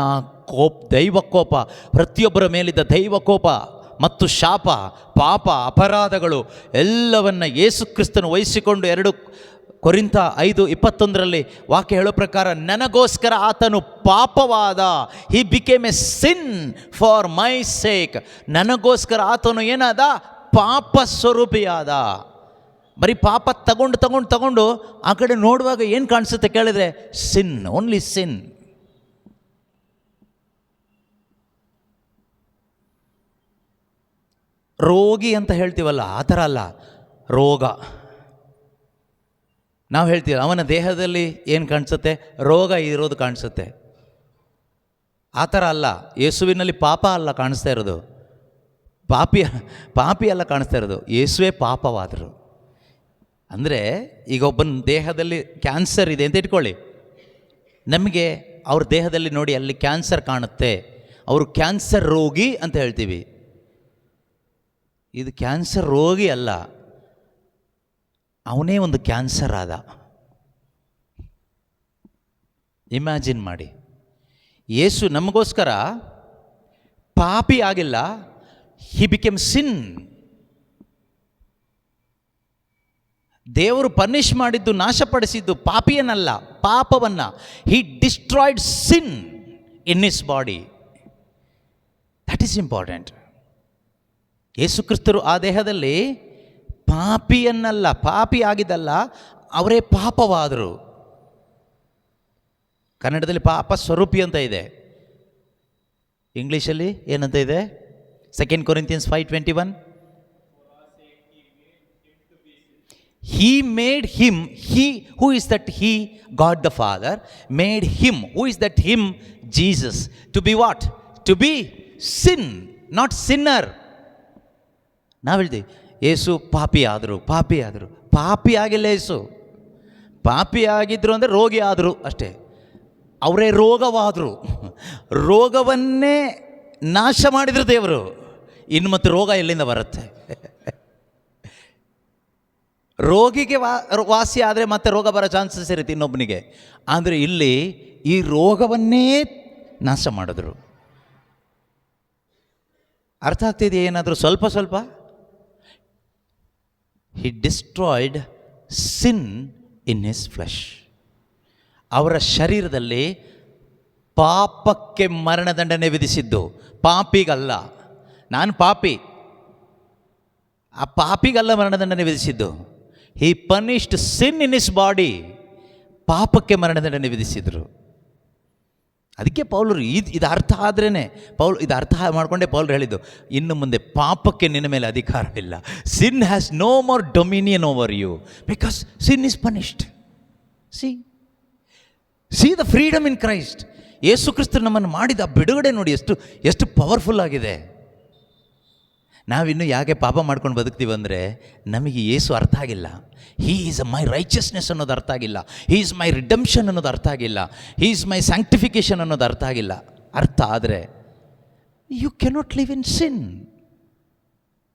ದೈವ ಕೋಪ, ಪ್ರತಿಯೊಬ್ಬರ ಮೇಲಿದ್ದ ದೈವ ಕೋಪ ಮತ್ತು ಶಾಪ, ಪಾಪ, ಅಪರಾಧಗಳು ಎಲ್ಲವನ್ನು ಯೇಸು ಕ್ರಿಸ್ತನು ವಹಿಸಿಕೊಂಡು 2 ಕೊರಿಂಥ 5:21 ವಾಕ್ಯ ಹೇಳೋ ಪ್ರಕಾರ ನನಗೋಸ್ಕರ ಆತನು ಪಾಪವಾದ, he became a sin for my sake. ನನಗೋಸ್ಕರ ಆತನು ಏನಾದ? ಪಾಪ ಸ್ವರೂಪಿಯಾದ. ಬರೀ ಪಾಪ ತಗೊಂಡು ಆ ಕಡೆ ನೋಡುವಾಗ ಏನು ಕಾಣಿಸುತ್ತೆ ಕೇಳಿದ್ರೆ ಸಿನ್, ಓನ್ಲಿ ಸಿನ್. ರೋಗಿ ಅಂತ ಹೇಳ್ತೀವಲ್ಲ, ಆ ಥರ ಅಲ್ಲ. ರೋಗ ನಾವು ಹೇಳ್ತೀವಿ ಅವನ ದೇಹದಲ್ಲಿ ಏನು ಕಾಣಿಸುತ್ತೆ? ರೋಗ ಇರೋದು ಕಾಣಿಸುತ್ತೆ. ಆ ಥರ ಅಲ್ಲ. ಯೇಸುವಿನಲ್ಲಿ ಪಾಪ ಅಲ್ಲ ಕಾಣಿಸ್ತಾ ಇರೋದು, ಪಾಪಿ ಅಲ್ಲ ಕಾಣಿಸ್ತಾ ಇರೋದು, ಯೇಸುವೇ ಪಾಪವಾದರು. ಅಂದರೆ ಈಗ ಒಬ್ಬನ ದೇಹದಲ್ಲಿ ಕ್ಯಾನ್ಸರ್ ಇದೆ ಅಂತ ಇಟ್ಕೊಳ್ಳಿ, ನಮಗೆ ಅವ್ರ ದೇಹದಲ್ಲಿ ನೋಡಿ ಅಲ್ಲಿ ಕ್ಯಾನ್ಸರ್ ಕಾಣುತ್ತೆ, ಅವರು ಕ್ಯಾನ್ಸರ್ ರೋಗಿ ಅಂತ ಹೇಳ್ತೀವಿ. ಇದು ಕ್ಯಾನ್ಸರ್ ರೋಗಿ ಅಲ್ಲ, ಅವನೇ ಒಂದು ಕ್ಯಾನ್ಸರ್ ಆದ. ಇಮ್ಯಾಜಿನ್ ಮಾಡಿ, ಯೇಸು ನಮಗೋಸ್ಕರ ಪಾಪಿ ಆಗಿಲ್ಲ, ಹಿ ಬಿಕೇಮ್ ಸಿನ್. ದೇವರು ಪನಿಷ್ ಮಾಡಿದ್ದು, ನಾಶಪಡಿಸಿದ್ದು ಪಾಪಿಯನ್ನಲ್ಲ, ಪಾಪವನ್ನು. He destroyed sin in his body. That is important. ಯೇಸು ಕ್ರಿಸ್ತರು ಆ ದೇಹದಲ್ಲಿ ಪಾಪಿಯನ್ನಲ್ಲ, ಪಾಪಿ ಆಗಿದ್ದಲ್ಲ, ಅವರೇ ಪಾಪವಾದರು. ಕನ್ನಡದಲ್ಲಿ ಪಾಪ ಸ್ವರೂಪಿ ಅಂತ ಇದೆ, ಇಂಗ್ಲೀಷಲ್ಲಿ ಏನಂತ ಇದೆ? 2 Corinthians 5:21. He made him, who is that he? God the Father made him, who is that him? Jesus, to be what? To be sin, not sinner. ನಾವು ಹೇಳ್ತೀವಿ ಯೇಸು ಪಾಪಿ ಆದರು. ಪಾಪಿ ಆಗಿಲ್ಲ ಯೇಸು. ಪಾಪಿ ಆಗಿದ್ರು ಅಂದರೆ ರೋಗಿ ಆದರು ಅಷ್ಟೇ. ಅವರೇ ರೋಗವಾದರು, ರೋಗವನ್ನೇ ನಾಶ ಮಾಡಿದರು ದೇವರು. ಇನ್ನು ಮತ್ತು ರೋಗ ಎಲ್ಲಿಂದ ಬರುತ್ತೆ? ರೋಗಿಗೆ ವಾಸಿ ಆದರೆ ಮತ್ತೆ ರೋಗ ಬರೋ ಚಾನ್ಸಸ್ ಇರುತ್ತೆ ಇನ್ನೊಬ್ಬನಿಗೆ. ಆದರೆ ಇಲ್ಲಿ ಈ ರೋಗವನ್ನೇ ನಾಶ ಮಾಡಿದ್ರು. ಅರ್ಥ ಆಗ್ತಿದೆಯಾ ಏನಾದರೂ ಸ್ವಲ್ಪ? He destroyed sin in his flesh. ಅವರ ಶರೀರದಲ್ಲಿ ಪಾಪಕ್ಕೆ ಮರಣದಂಡನೆ ವಿಧಿಸಿದ್ದು, ಪಾಪಿಗಲ್ಲ. ನಾನು ಪಾಪಿ, ಆ ಪಾಪಿಗಲ್ಲ ಮರಣದಂಡನೆ ವಿಧಿಸಿದ್ದು. He punished sin in his body. ಪಾಪಕ್ಕೆ ಮರಣದಂಡನೆ ವಿಧಿಸಿದರು. ಅದಕ್ಕೆ ಪೌಲರು ಇದು ಅರ್ಥ ಆದ್ರೇ ಇದು ಅರ್ಥ ಮಾಡಿಕೊಂಡೇ ಪೌಲರು ಹೇಳಿದ್ದು, ಇನ್ನು ಮುಂದೆ ಪಾಪಕ್ಕೆ ನಿನ್ನ ಮೇಲೆ ಅಧಿಕಾರವಿಲ್ಲ. Sin has no more dominion over you because sin is punished. See the freedom in Christ. ಯೇಸು ಕ್ರಿಸ್ತರು ನಮ್ಮನ್ನು ಮಾಡಿದ ಬಿಡುಗಡೆ ನೋಡಿ ಎಷ್ಟು ಪವರ್ಫುಲ್ ಆಗಿದೆ. ನಾವಿನ್ನೂ ಯಾಕೆ ಪಾಪ ಮಾಡ್ಕೊಂಡು ಬದುಕ್ತೀವಿ ಅಂದರೆ ನಮಗೆ ಯೇಸು ಅರ್ಥ ಆಗಿಲ್ಲ. ಹೀ ಈಸ್ ಮೈ ರೈಚಸ್ನೆಸ್ ಅನ್ನೋದು ಅರ್ಥ ಆಗಿಲ್ಲ, ಹೀ ಈಸ್ ಮೈ ರಿಡಂಪ್ಷನ್ ಅನ್ನೋದು ಅರ್ಥ ಆಗಿಲ್ಲ, ಹೀ ಈಸ್ ಮೈ ಸ್ಯಾಂಕ್ಟಿಫಿಕೇಷನ್ ಅನ್ನೋದು ಅರ್ಥ ಆಗಿಲ್ಲ. ಅರ್ಥ ಆದರೆ you cannot live in sin.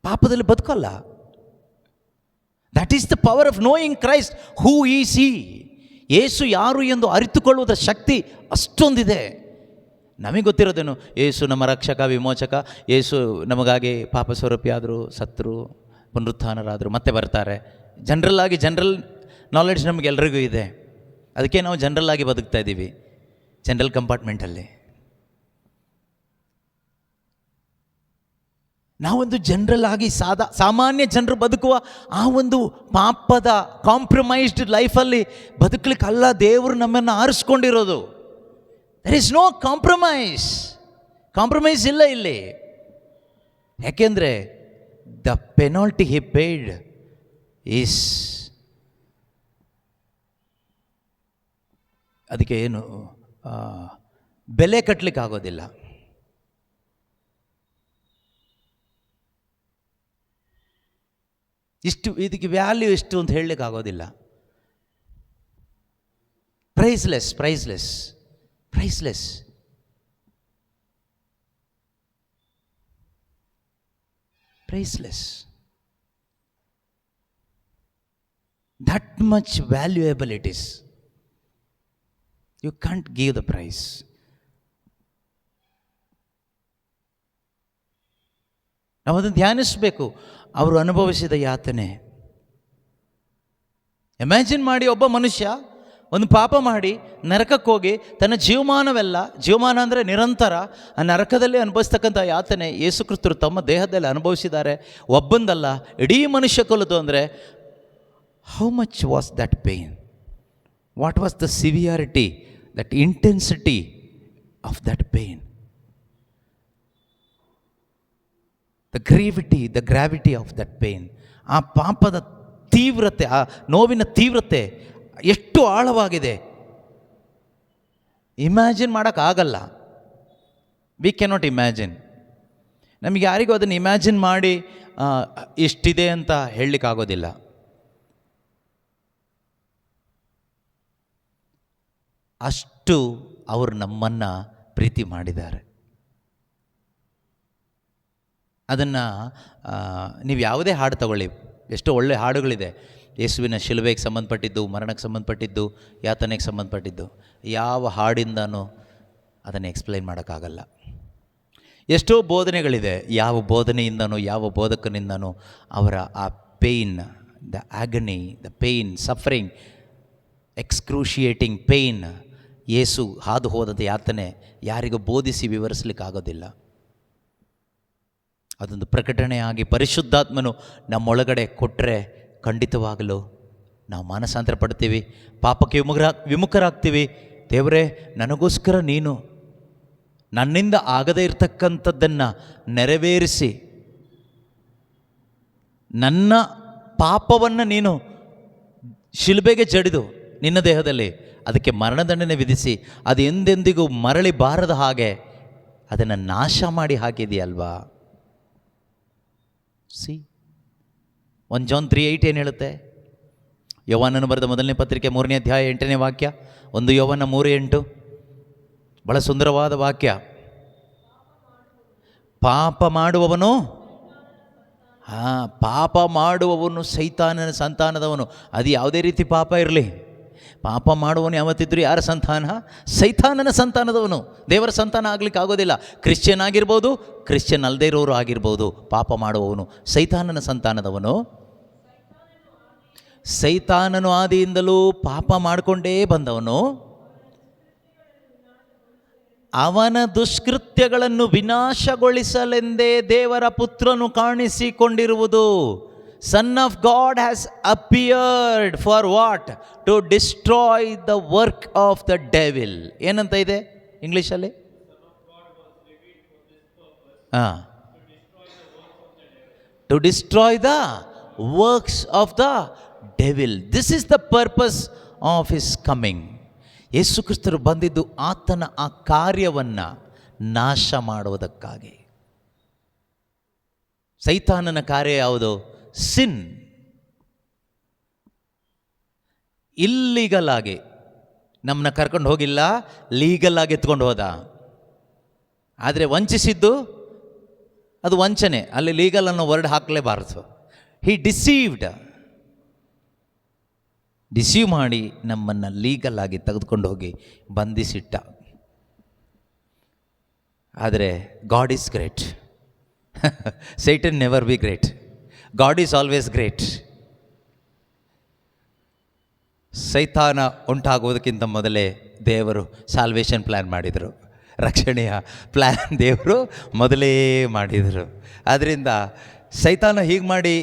ಪಾಪದಲ್ಲಿ ಬದುಕಲ್ಲ. That is the power of knowing Christ. Who is he? ಯೇಸು ಯಾರು ಎಂದು ಅರಿತುಕೊಳ್ಳುವುದರ ಶಕ್ತಿ ಅಷ್ಟೊಂದಿದೆ. ನಮಗೆ ಗೊತ್ತಿರೋದೇನು? ಯೇಸು ನಮ್ಮ ರಕ್ಷಕ, ವಿಮೋಚಕ. ಯೇಸು ನಮಗಾಗಿ ಪಾಪ ಸ್ವರೂಪಿಯಾದರು, ಸತ್ತರು, ಪುನರುತ್ಥಾನರಾದರು, ಮತ್ತೆ ಬರ್ತಾರೆ. ಜನರಲ್ ನಾಲೆಡ್ಜ್ ನಮಗೆಲ್ಲರಿಗೂ ಇದೆ. ಅದಕ್ಕೆ ನಾವು ಜನರಲ್ ಆಗಿ ಬದುಕ್ತಾ ಇದ್ದೀವಿ, ಜನರಲ್ ಕಂಪಾರ್ಟ್ಮೆಂಟಲ್ಲಿ. ನಾವೊಂದು ಜನರಲ್ ಆಗಿ ಸಾಮಾನ್ಯ ಜನರು ಬದುಕುವ ಆ ಒಂದು ಪಾಪದ ಕಾಂಪ್ರಮೈಸ್ಡ್ ಲೈಫಲ್ಲಿ ಬದುಕಲಿಕ್ಕಲ್ಲ ದೇವರು ನಮ್ಮನ್ನು ಆರಿಸ್ಕೊಂಡಿರೋದು. ದರ್ ಇಸ್ ನೋ ಕಾಂಪ್ರಮೈಸ್ ಇಲ್ಲ ಇಲ್ಲಿ. ಯಾಕೆಂದರೆ the penalty he paid is, ಅದಕ್ಕೆ ಏನು ಬೆಲೆ ಕಟ್ಟಲಿಕ್ಕೆ ಆಗೋದಿಲ್ಲ. ಇದಕ್ಕೆ ವ್ಯಾಲ್ಯೂ ಎಷ್ಟು ಅಂತ ಹೇಳಲಿಕ್ಕೆ ಆಗೋದಿಲ್ಲ. Priceless. That much valuable it is. You can't give the price. ನಾವು ಅದನ್ನು ಧ್ಯಾನಿಸಬೇಕು. ಅವರು ಅನುಭವಿಸಿದ ಯಾತನೆ ಇಮ್ಯಾಜಿನ್ ಮಾಡಿ. ಒಬ್ಬ ಮನುಷ್ಯ ಒಂದು ಪಾಪ ಮಾಡಿ ನರಕಕ್ಕೆ ಹೋಗಿ ತನ್ನ ಜೀವಮಾನ ಅಂದರೆ ನಿರಂತರ ಆ ನರಕದಲ್ಲಿ ಅನುಭವಿಸ್ತಕ್ಕಂಥ ಯಾತನೆ ಯೇಸು ಕ್ರಿಸ್ತರು ತಮ್ಮ ದೇಹದಲ್ಲಿ ಅನುಭವಿಸಿದ್ದಾರೆ. ಒಬ್ಬಂದಲ್ಲ, ಇಡೀ ಮನುಷ್ಯ ಕೊಲ್ಲೋದು ಅಂದರೆ how much was that pain? What was the severity, that intensity of that pain, the gravity of that pain. ಆ ಪಾಪದ ತೀವ್ರತೆ, ಆ ನೋವಿನ ತೀವ್ರತೆ ಎಷ್ಟು ಆಳವಾಗಿದೆ ಇಮ್ಯಾಜಿನ್ ಮಾಡೋಕ್ಕಾಗಲ್ಲ. V cannot imagine. ನಮಗೆ ಯಾರಿಗೂ ಅದನ್ನು ಇಮ್ಯಾಜಿನ್ ಮಾಡಿ ಇಷ್ಟಿದೆ ಅಂತ ಹೇಳಲಿಕ್ಕಾಗೋದಿಲ್ಲ. ಅಷ್ಟು ಅವರು ನಮ್ಮನ್ನು ಪ್ರೀತಿ ಮಾಡಿದ್ದಾರೆ. ಅದನ್ನು ನೀವು ಯಾವುದೇ ಹಾಡು ತಗೊಳ್ಳಿ, ಎಷ್ಟೋ ಒಳ್ಳೆ ಹಾಡುಗಳಿದೆ. ಯೇಸುವಿನ ಶಿಲುಬೆಗೆ ಸಂಬಂಧಪಟ್ಟಿದ್ದು, ಮರಣಕ್ಕೆ ಸಂಬಂಧಪಟ್ಟಿದ್ದು, ಯಾತನೆಗೆ ಸಂಬಂಧಪಟ್ಟಿದ್ದು. ಯಾವ ಹಾಡಿಂದನೂ ಅದನ್ನು ಎಕ್ಸ್ಪ್ಲೈನ್ ಮಾಡೋಕ್ಕಾಗಲ್ಲ. ಎಷ್ಟೋ ಬೋಧನೆಗಳಿದೆ. ಯಾವ ಬೋಧನೆಯಿಂದನೂ, ಯಾವ ಬೋಧಕನಿಂದನೂ ಅವರ ಆ pain, the agony, the pain, suffering, excruciating pain, ಯೇಸು ಹಾದು ಹೋದಂಥ ಯಾತನೆ ಯಾರಿಗೂ ಬೋಧಿಸಿ ವಿವರಿಸಲಿಕ್ಕಾಗೋದಿಲ್ಲ. ಅದೊಂದು ಪ್ರಕಟಣೆಯಾಗಿ ಪರಿಶುದ್ಧಾತ್ಮನು ನಮ್ಮೊಳಗಡೆ ಕೊಟ್ಟರೆ ಖಂಡಿತವಾಗಲೂ ನಾವು ಮಾನಸಾಂತರ ಪಡ್ತೀವಿ, ಪಾಪಕ್ಕೆ ವಿಮುಖರಾಗ್ತೀವಿ. ದೇವರೇ, ನನಗೋಸ್ಕರ ನೀನು ನನ್ನಿಂದ ಆಗದೇ ಇರತಕ್ಕಂಥದ್ದನ್ನು ನೆರವೇರಿಸಿ ನನ್ನ ಪಾಪವನ್ನು ನೀನು ಶಿಲುಬೆಗೆ ಜಡಿದು ನಿನ್ನ ದೇಹದಲ್ಲಿ ಅದಕ್ಕೆ ಮರಣದಂಡನೆ ವಿಧಿಸಿ ಅದು ಎಂದೆಂದಿಗೂ ಮರಳಿ ಬಾರದ ಹಾಗೆ ಅದನ್ನು ನಾಶ ಮಾಡಿ ಹಾಕಿದೆಯಲ್ವಾ. 1 John 3:8 ಏನು ಹೇಳುತ್ತೆ? ಯೋಹಾನನು ಬರೆದ ಮೊದಲನೇ ಪತ್ರಿಕೆ 3ನೇ ಅಧ್ಯಾಯ 8ನೇ ವಾಕ್ಯ. 1 ಯೋಹಾನ 3:8 ಬಹಳ ಸುಂದರವಾದ ವಾಕ್ಯ. ಪಾಪ ಮಾಡುವವನು ಸೈತಾನನ ಸಂತಾನದವನು. ಅದು ಯಾವುದೇ ರೀತಿ ಪಾಪ ಇರಲಿ, ಪಾಪ ಮಾಡುವವನು ಯಾವತ್ತಿದ್ರು ಯಾರ ಸಂತಾನ? ಸೈತಾನನ ಸಂತಾನದವನು. ದೇವರ ಸಂತಾನ ಆಗ್ಲಿಕ್ಕೆ ಆಗೋದಿಲ್ಲ. ಕ್ರಿಶ್ಚಿಯನ್ ಆಗಿರ್ಬೋದು, ಕ್ರಿಶ್ಚಿಯನ್ ಅಲ್ಲದೇ ಇರೋರು ಆಗಿರ್ಬೋದು. ಪಾಪ ಮಾಡುವವನು ಸೈತಾನನ ಸಂತಾನದವನು. ಸೈತಾನನು ಆದಿಯಿಂದಲೂ ಪಾಪ ಮಾಡಿಕೊಂಡೇ ಬಂದವನು. ಅವನ ದುಷ್ಕೃತ್ಯಗಳನ್ನು ವಿನಾಶಗೊಳಿಸಲೆಂದೇ ದೇವರ ಪುತ್ರನು ಕಾಣಿಸಿಕೊಂಡಿರುವುದು. Son of God has appeared for what? To destroy the work of the devil. ಏನಂತ ಇದೆ ಇಂಗ್ಲೀಷಲ್ಲಿ? To destroy the works of the devil. This is the purpose of his coming. ಯೇಸು ಕ್ರಿಸ್ತರು ಬಂದಿದ್ದು ಆತನ ಆ ಕಾರ್ಯವನ್ನು ನಾಶ ಮಾಡುವುದಕ್ಕಾಗಿ. ಸೈತಾನನ ಕಾರ್ಯ ಯಾವುದು? ಸಿನ್. ಇಲ್ಲೀಗಲ್ ಆಗಿ ನಮ್ಮನ್ನ ಕರ್ಕೊಂಡು ಹೋಗಿಲ್ಲ, ಲೀಗಲ್ ಆಗಿ ಎತ್ಕೊಂಡು ಹೋದ. ಆದರೆ ವಂಚಿಸಿದ್ದು ಅದು ವಂಚನೆ. ಅಲ್ಲಿ ಲೀಗಲ್ ಅನ್ನೋ ವರ್ಡ್ ಹಾಕಲೇಬಾರದು. ಹಿ ಡಿಸೀವ್ ಮಾಡಿ ನಮ್ಮನ್ನು ಲೀಗಲ್ ಆಗಿ ತೆಗೆದುಕೊಂಡು ಹೋಗಿ ಬಂಧಿಸಿಟ್ಟ. ಆದರೆ god is great. Satan never be great. God is always great. ಸೈತಾನ ಉಂಟಾಗುವುದಕ್ಕಿಂತ ಮೊದಲೇ ದೇವರು ಸಾಲ್ವೇಷನ್ ಪ್ಲ್ಯಾನ್ ಮಾಡಿದರು. ರಕ್ಷಣೆಯ ಪ್ಲ್ಯಾನ್ ದೇವರು ಮೊದಲೇ ಮಾಡಿದರು. ಆದ್ದರಿಂದ ಸೈತಾನ ಹೀಗೆ ಮಾಡಿ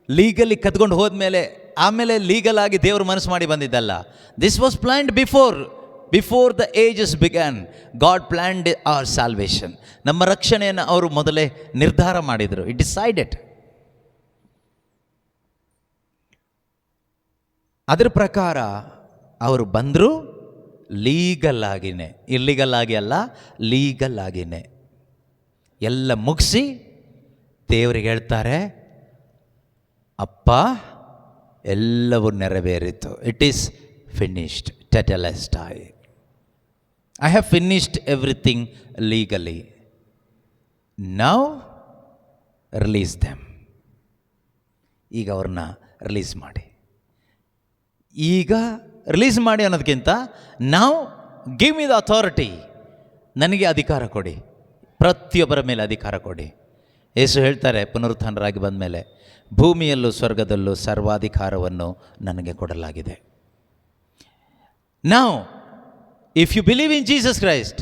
ಲೀಗಲಿ ಕದ್ಕೊಂಡು ಹೋದ್ಮೇಲೆ ಆಮೇಲೆ ಲೀಗಲ್ ಆಗಿ ದೇವರು ಮನಸ್ಸು ಮಾಡಿ ಬಂದಿದ್ದಲ್ಲ. This was planned before the ages began. God planned our salvation. ನಮ್ಮ ರಕ್ಷಣೆಯನ್ನು ಅವರು ಮೊದಲೇ ನಿರ್ಧಾರ ಮಾಡಿದರು. It decided. ಅದರ ಪ್ರಕಾರ ಅವರು ಬಂದರು ಲೀಗಲ್ ಆಗಿನೇ, ಇಲ್ಲಿಗಲ್ ಆಗಿ ಅಲ್ಲ, ಲೀಗಲ್ ಆಗಿನೇ ಎಲ್ಲ ಮುಗಿಸಿ ದೇವರಿಗೆ ಹೇಳ್ತಾರೆ, ಅಪ್ಪ ಎಲ್ಲವೂ ನೆರವೇರಿತು. It is finished. ಟೆಟೆಲೆಸ್ಟೈ. I have finished everything legally. Now release them. ಈಗ ಅವ್ರನ್ನ ರಿಲೀಸ್ ಮಾಡಿ. ಈಗ ರಿಲೀಸ್ ಮಾಡಿ ಅನ್ನೋದಕ್ಕಿಂತ ನಾವು ಗಿವ್ ಮಿ ದ ಅಥಾರಿಟಿ. ನನಗೆ ಅಧಿಕಾರ ಕೊಡಿ, ಪ್ರತಿಯೊಬ್ಬರ ಮೇಲೆ ಅಧಿಕಾರ ಕೊಡಿ. ಯೇಸು ಹೇಳ್ತಾರೆ ಪುನರುತ್ಥಾನರಾಗಿ ಬಂದ ಮೇಲೆ, ಭೂಮಿಯಲ್ಲೂ ಸ್ವರ್ಗದಲ್ಲೂ ಸರ್ವಾಧಿಕಾರವನ್ನು ನನಗೆ ಕೊಡಲಾಗಿದೆ. Now if you believe in Jesus Christ,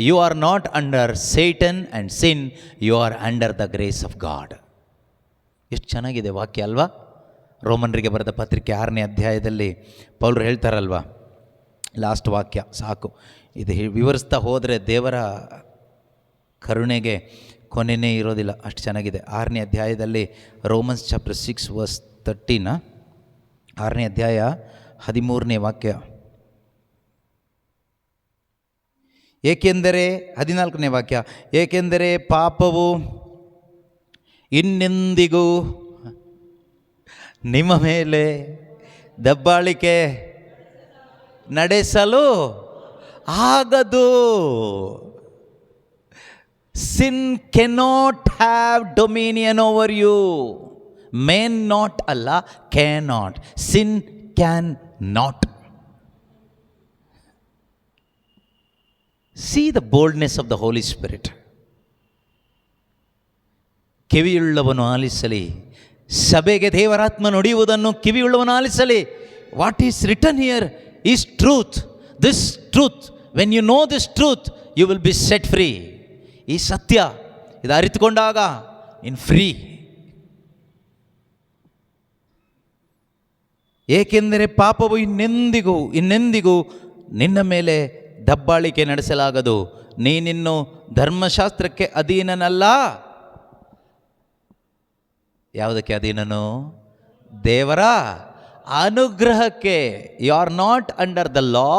you are not under Satan and sin, you are under the grace of God. ಎಷ್ಟು ಚೆನ್ನಾಗಿದೆ ವಾಕ್ಯ ಅಲ್ವಾ? ರೋಮನ್ರಿಗೆ ಬರೆದ ಪತ್ರಿಕೆ 6ನೇ ಅಧ್ಯಾಯದಲ್ಲಿ ಪೌಲರು ಹೇಳ್ತಾರಲ್ವ, ಲಾಸ್ಟ್ ವಾಕ್ಯ ಸಾಕು, ಇದು ವಿವರಿಸ್ತಾ ಹೋದರೆ ದೇವರ ಕರುಣೆಗೆ ಕೊನೆಯೇ ಇರೋದಿಲ್ಲ, ಅಷ್ಟು ಚೆನ್ನಾಗಿದೆ. 6ನೇ ಅಧ್ಯಾಯದಲ್ಲಿ ರೋಮನ್ಸ್ ಚಾಪ್ಟರ್ 6 ವರ್ಸ್ 13, 6ನೇ ಅಧ್ಯಾಯ 13ನೇ ವಾಕ್ಯ. ಏಕೆಂದರೆ 14ನೇ ವಾಕ್ಯ, ಏಕೆಂದರೆ ಪಾಪವು ಇನ್ನೆಂದಿಗೂ ನಿಮ್ಮ ಮೇಲೆ ದಬ್ಬಾಳಿಕೆ ನಡೆಸಲು ಆಗದು. Sin cannot have dominion over you. Main not ಅಲ್ಲ, cannot. Sin can not. See the boldness of the Holy Spirit. ಕಿವಿಯುಳ್ಳವನು ಆಲಿಸಲಿ. ಸಭೆಗೆ ದೇವರಾತ್ಮ ನುಡಿಯುವುದನ್ನು ಕಿವಿಯುಳ್ಳವನು ಆಲಿಸಲಿ. What is written here is truth. This truth, when you know this truth, you will be set free. ಈ ಸತ್ಯ ಇದು ಅರಿತುಕೊಂಡಾಗ ಇನ್ ಫ್ರೀ. ಏಕೆಂದರೆ ಪಾಪವು ಇನ್ನೆಂದಿಗೂ ನಿನ್ನ ಮೇಲೆ ದಬ್ಬಾಳಿಕೆ ನಡೆಸಲಾಗದು. ನೀನಿನ್ನು ಧರ್ಮಶಾಸ್ತ್ರಕ್ಕೆ ಅಧೀನನಲ್ಲ. ಯಾವುದಕ್ಕೆ ಅಧೀನನು? ದೇವರ ಅನುಗ್ರಹಕ್ಕೆ. You are not under the law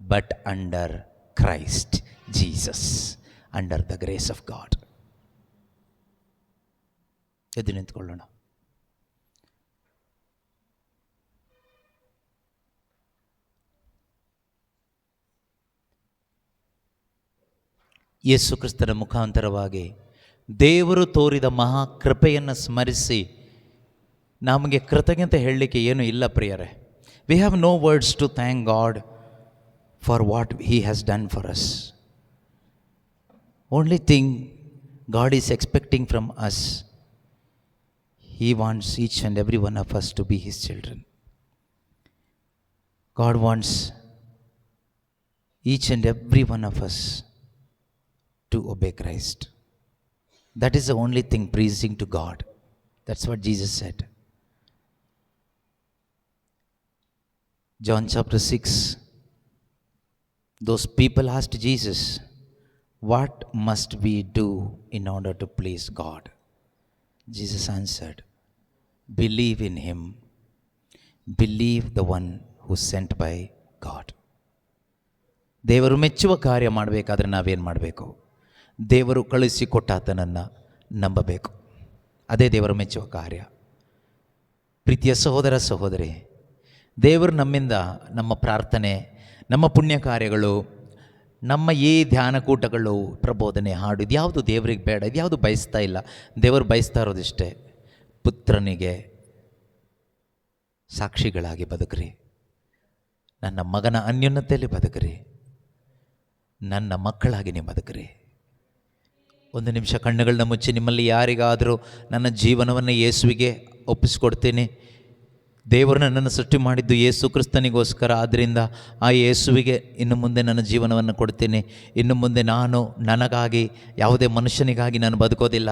but under Christ Jesus, under the grace of God. ಎದ್ದು ನಿಂತ್ಕೊಳ್ಳೋಣ. ಯೇಸು ಕ್ರಿಸ್ತನ ಮುಖಾಂತರವಾಗಿ ದೇವರು ತೋರಿದ ಮಹಾಕೃಪೆಯನ್ನು ಸ್ಮರಿಸಿ ನಮಗೆ ಕೃತಜ್ಞತೆ ಹೇಳಲಿಕ್ಕೆ ಏನೂ ಇಲ್ಲ ಪ್ರಿಯರೇ. We have no words to thank God for what he has done for us. Only thing God is expecting from us, he wants each and every one of us to be his children. God wants each and every one of us to obey Christ. That is the only thing pleasing to God. That's what Jesus said. John chapter 6, those people asked Jesus, what must we do in order to please God? Jesus answered, believe in him, believe the one who sent by God. ದೇವರು ಮೆಚ್ಚುವ ಕಾರ್ಯ ಮಾಡಬೇಕಾದ್ರೆ ನಾವೇನು ಮಾಡಬೇಕು? ದೇವರು ಕಳುಹಿಸಿಕೊಟ್ಟಾತನನ್ನು ನಂಬಬೇಕು. ಅದೇ ದೇವರು ಮೆಚ್ಚುವ ಕಾರ್ಯ. ಪ್ರೀತಿಯ ಸಹೋದರ ಸಹೋದರಿ, ದೇವರು ನಮ್ಮಿಂದ ನಮ್ಮ ಪ್ರಾರ್ಥನೆ, ನಮ್ಮ ಪುಣ್ಯ ಕಾರ್ಯಗಳು, ನಮ್ಮ ಈ ಧ್ಯಾನ ಕೂಟಗಳು, ಪ್ರಬೋಧನೆ, ಹಾಡು, ಇದ್ಯಾವುದು ದೇವರಿಗೆ ಬೇಡ, ಇದ್ಯಾವುದು ಬಯಸ್ತಾ ಇಲ್ಲ. ದೇವರು ಬಯಸ್ತಾ ಇರೋದಿಷ್ಟೇ, ಪುತ್ರನಿಗೆ ಸಾಕ್ಷಿಗಳಾಗಿ ಬದುಕ್ರಿ, ನನ್ನ ಮಗನ ಅನ್ಯೋನ್ಯತೆಯಲ್ಲಿ ಬದುಕ್ರಿ, ನನ್ನ ಮಕ್ಕಳಾಗಿ ನೀವು ಬದುಕ್ರಿ. ಒಂದು ನಿಮಿಷ ಕಣ್ಣುಗಳನ್ನ ಮುಚ್ಚಿ, ನಿಮ್ಮಲ್ಲಿ ಯಾರಿಗಾದರೂ ನನ್ನ ಜೀವನವನ್ನು ಯೇಸುವಿಗೆ ಒಪ್ಪಿಸ್ಕೊಡ್ತೀನಿ, ದೇವರು ನನ್ನನ್ನು ಸೃಷ್ಟಿ ಮಾಡಿದ್ದು ಯೇಸು ಕ್ರಿಸ್ತನಿಗೋಸ್ಕರ, ಆದ್ದರಿಂದ ಆ ಯೇಸುವಿಗೆ ಇನ್ನು ಮುಂದೆ ನನ್ನ ಜೀವನವನ್ನು ಕೊಡ್ತೀನಿ, ಇನ್ನು ಮುಂದೆ ನಾನು ನನಗಾಗಿ, ಯಾವುದೇ ಮನುಷ್ಯನಿಗಾಗಿ ನಾನು ಬದುಕೋದಿಲ್ಲ.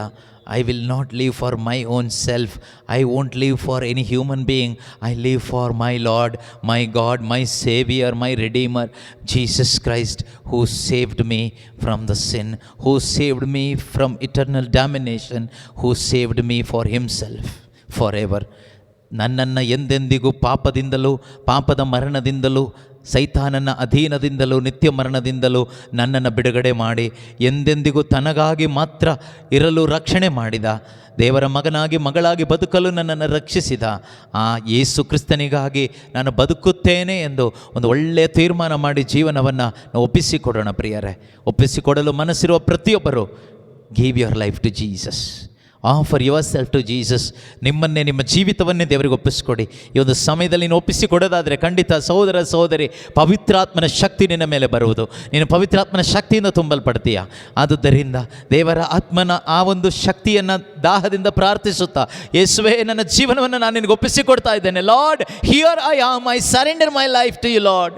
I will not live for my own self, I won't live for any human being, I live for my Lord, my God, my Saviour, my Redeemer, Jesus Christ, who saved me from the sin, who saved me from eternal damnation, who saved me for himself forever. ನನ್ನನ್ನು ಎಂದೆಂದಿಗೂ ಪಾಪದಿಂದಲೂ, ಪಾಪದ ಮರಣದಿಂದಲೂ, ಸೈತಾನನ ಅಧೀನದಿಂದಲೂ, ನಿತ್ಯ ಮರಣದಿಂದಲೂ ನನ್ನನ್ನು ಬಿಡುಗಡೆ ಮಾಡಿ ಎಂದೆಂದಿಗೂ ತನಗಾಗಿ ಮಾತ್ರ ಇರಲು ರಕ್ಷಣೆ ಮಾಡಿದ, ದೇವರ ಮಗನಾಗಿ ಮಗಳಾಗಿ ಬದುಕಲು ನನ್ನನ್ನು ರಕ್ಷಿಸಿದ ಆ ಯೇಸು ಕ್ರಿಸ್ತನಿಗಾಗಿ ನಾನು ಬದುಕುತ್ತೇನೆ ಎಂದು ಒಂದು ಒಳ್ಳೆಯ ತೀರ್ಮಾನ ಮಾಡಿ ಜೀವನವನ್ನು ನಾವು ಒಪ್ಪಿಸಿಕೊಡೋಣ. ಪ್ರಿಯರೇ, ಒಪ್ಪಿಸಿಕೊಡಲು ಮನಸ್ಸಿರುವ ಪ್ರತಿಯೊಬ್ಬರು give your life to Jesus, offer yourself to Jesus. ನಿಮ್ಮನ್ನೇ, ನಿಮ್ಮ ಜೀವಿತವನ್ನೇ ದೇವರಿಗೆ ಒಪ್ಪಿಸ್ಕೊಡಿ. ಈ ಒಂದು ಸಮಯದಲ್ಲಿ ನೀನು ಒಪ್ಪಿಸಿಕೊಡೋದಾದರೆ ಖಂಡಿತ ಸಹೋದರ ಸಹೋದರಿ, ಪವಿತ್ರಾತ್ಮನ ಶಕ್ತಿ ನಿನ್ನ ಮೇಲೆ ಬರುವುದು, ನೀನು ಪವಿತ್ರಾತ್ಮನ ಶಕ್ತಿಯಿಂದ ತುಂಬಲ್ಪಡ್ತೀಯ. ಆದುದರಿಂದ ದೇವರ ಆತ್ಮನ ಆ ಒಂದು ಶಕ್ತಿಯನ್ನು ದಾಹದಿಂದ ಪ್ರಾರ್ಥಿಸುತ್ತಾ, ಯೇಸುವೇ ನನ್ನ ಜೀವನವನ್ನು ನಾನು ನಿನಗೆ ಒಪ್ಪಿಸಿಕೊಡ್ತಾ ಇದ್ದೇನೆ. Lord, here I am, I surrender my life to you Lord,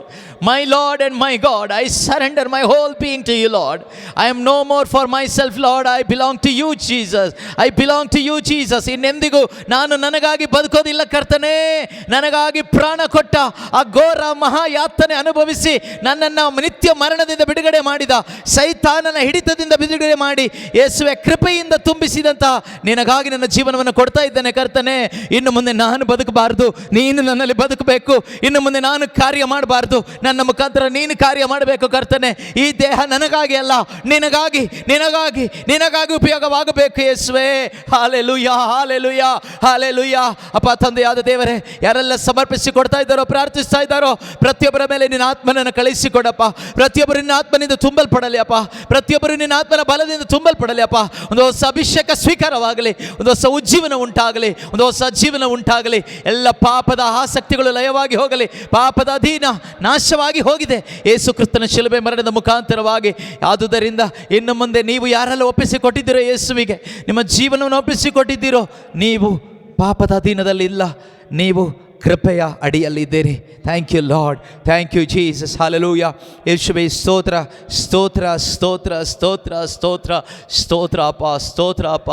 my Lord and my God, I surrender my whole being to you Lord. I am no more for myself Lord, I belong to you Jesus, I belong to you Jesus. ಇನ್ನೆಂದಿಗೂ ನಾನು ನನಗಾಗಿ ಬದುಕೋದಿಲ್ಲ ಕರ್ತನೇ, ನನಗಾಗಿ ಪ್ರಾಣ ಕೊಟ್ಟ ಆ ಘೋರ ಮಹಾಯಾತನೆ ಅನುಭವಿಸಿ ನನ್ನನ್ನು ನಿತ್ಯ ಮರಣದಿಂದ ಬಿಡುಗಡೆ ಮಾಡಿದ, ಸೈತಾನನ ಹಿಡಿತದಿಂದ ಬಿಡುಗಡೆ ಮಾಡಿ ಯೇಸುವೆ ಕೃಪೆಯಿಂದ ತುಂಬಿಸಿದಂತಹ ನಿನಗಾಗಿ ನನ್ನ ಜೀವನವನ್ನು ಕೊಡ್ತಾ ಇದ್ದೇನೆ ಕರ್ತನೇ. ಇನ್ನು ಮುಂದೆ ನಾನು ಬದುಕಬಾರ್ದು, ನೀನು ನನ್ನಲ್ಲಿ ಬದುಕಬೇಕು. ಇನ್ನು ಮುಂದೆ ನಾನು ಕಾರ್ಯ ಮಾಡಬಾರ್ದು, ನನ್ನ ಮುಖಾಂತರ ನೀನು ಕಾರ್ಯ ಮಾಡಬೇಕು ಕರ್ತನೆ. ಈ ದೇಹ ನನಗಾಗಿ ಅಲ್ಲ, ನಿನಗಾಗಿ ನಿನಗಾಗಿ ನಿನಗಾಗಿ ಉಪಯೋಗವಾಗಬೇಕು ಯೇಸುವೆ. Hallelujah, hallelujah, hallelujah. ಅಪ್ಪ ತಂದೆಯಾದ ದೇವರೇ, ಯಾರೆಲ್ಲ ಸಮರ್ಪಿಸಿ ಕೊಡ್ತಾ ಇದ್ದಾರೋ, ಪ್ರಾರ್ಥಿಸ್ತಾ ಇದ್ದಾರೋ, ಪ್ರತಿಯೊಬ್ಬರ ಮೇಲೆ ನಿನ್ನ ಆತ್ಮನನ್ನು ಕಳಿಸಿಕೊಡಪ್ಪ. ಪ್ರತಿಯೊಬ್ಬರು ನಿನ್ನ ಆತ್ಮನಿಂದ ತುಂಬಲ್ಪಡಲಿ ಅಪ್ಪ, ಪ್ರತಿಯೊಬ್ಬರು ನಿನ್ನ ಆತ್ಮನ ಬಲದಿಂದ ತುಂಬಲ್ಪಡಲಿ ಅಪ್ಪ. ಒಂದು ಹೊಸ ಅಭಿಷೇಕ ಸ್ವೀಕಾರವಾಗಲಿ, ಒಂದು ಹೊಸ ಉಜ್ಜೀವನ ಉಂಟಾಗಲಿ, ಒಂದು ಹೊಸ ಜೀವನ ಉಂಟಾಗಲಿ. ಎಲ್ಲ ಪಾಪದ ಆಸಕ್ತಿಗಳು ಲಯವಾಗಿ ಹೋಗಲಿ, ಪಾಪದ ಅಧೀನ ನಾಶವಾಗಿ ಹೋಗಿದೆ ಯೇಸು ಕ್ರಿಸ್ತನ ಶಿಲುಬೆ ಮರಣದ ಮುಖಾಂತರವಾಗಿ. ಆದುದರಿಂದ ಇನ್ನು ಮುಂದೆ ನೀವು ಯಾರೆಲ್ಲ ಒಪ್ಪಿಸಿಕೊಟ್ಟಿದ್ದೀರೋ ಯೇಸುವಿಗೆ, ನಿಮ್ಮ ಜೀವನವನ್ನು ಒಪ್ಪಿಸಿಕೊಟ್ಟಿದ್ದೀರೋ, ನೀವು ಪಾಪದ ಅಧೀನದಲ್ಲಿ ಇಲ್ಲ, ನೀವು ಕೃಪೆಯ ಅಡಿಯಲ್ಲಿದ್ದೀರಿ. Thank you Lord, thank you Jesus. Hallelujah. ಯೇಸುವೇ ಸ್ತೋತ್ರ, ಸ್ತೋತ್ರ, ಸ್ತೋತ್ರ, ಸ್ತೋತ್ರ, ಸ್ತೋತ್ರ, ಸ್ತೋತ್ರ ಅಪ್ಪ, ಸ್ತೋತ್ರ ಅಪ್ಪ.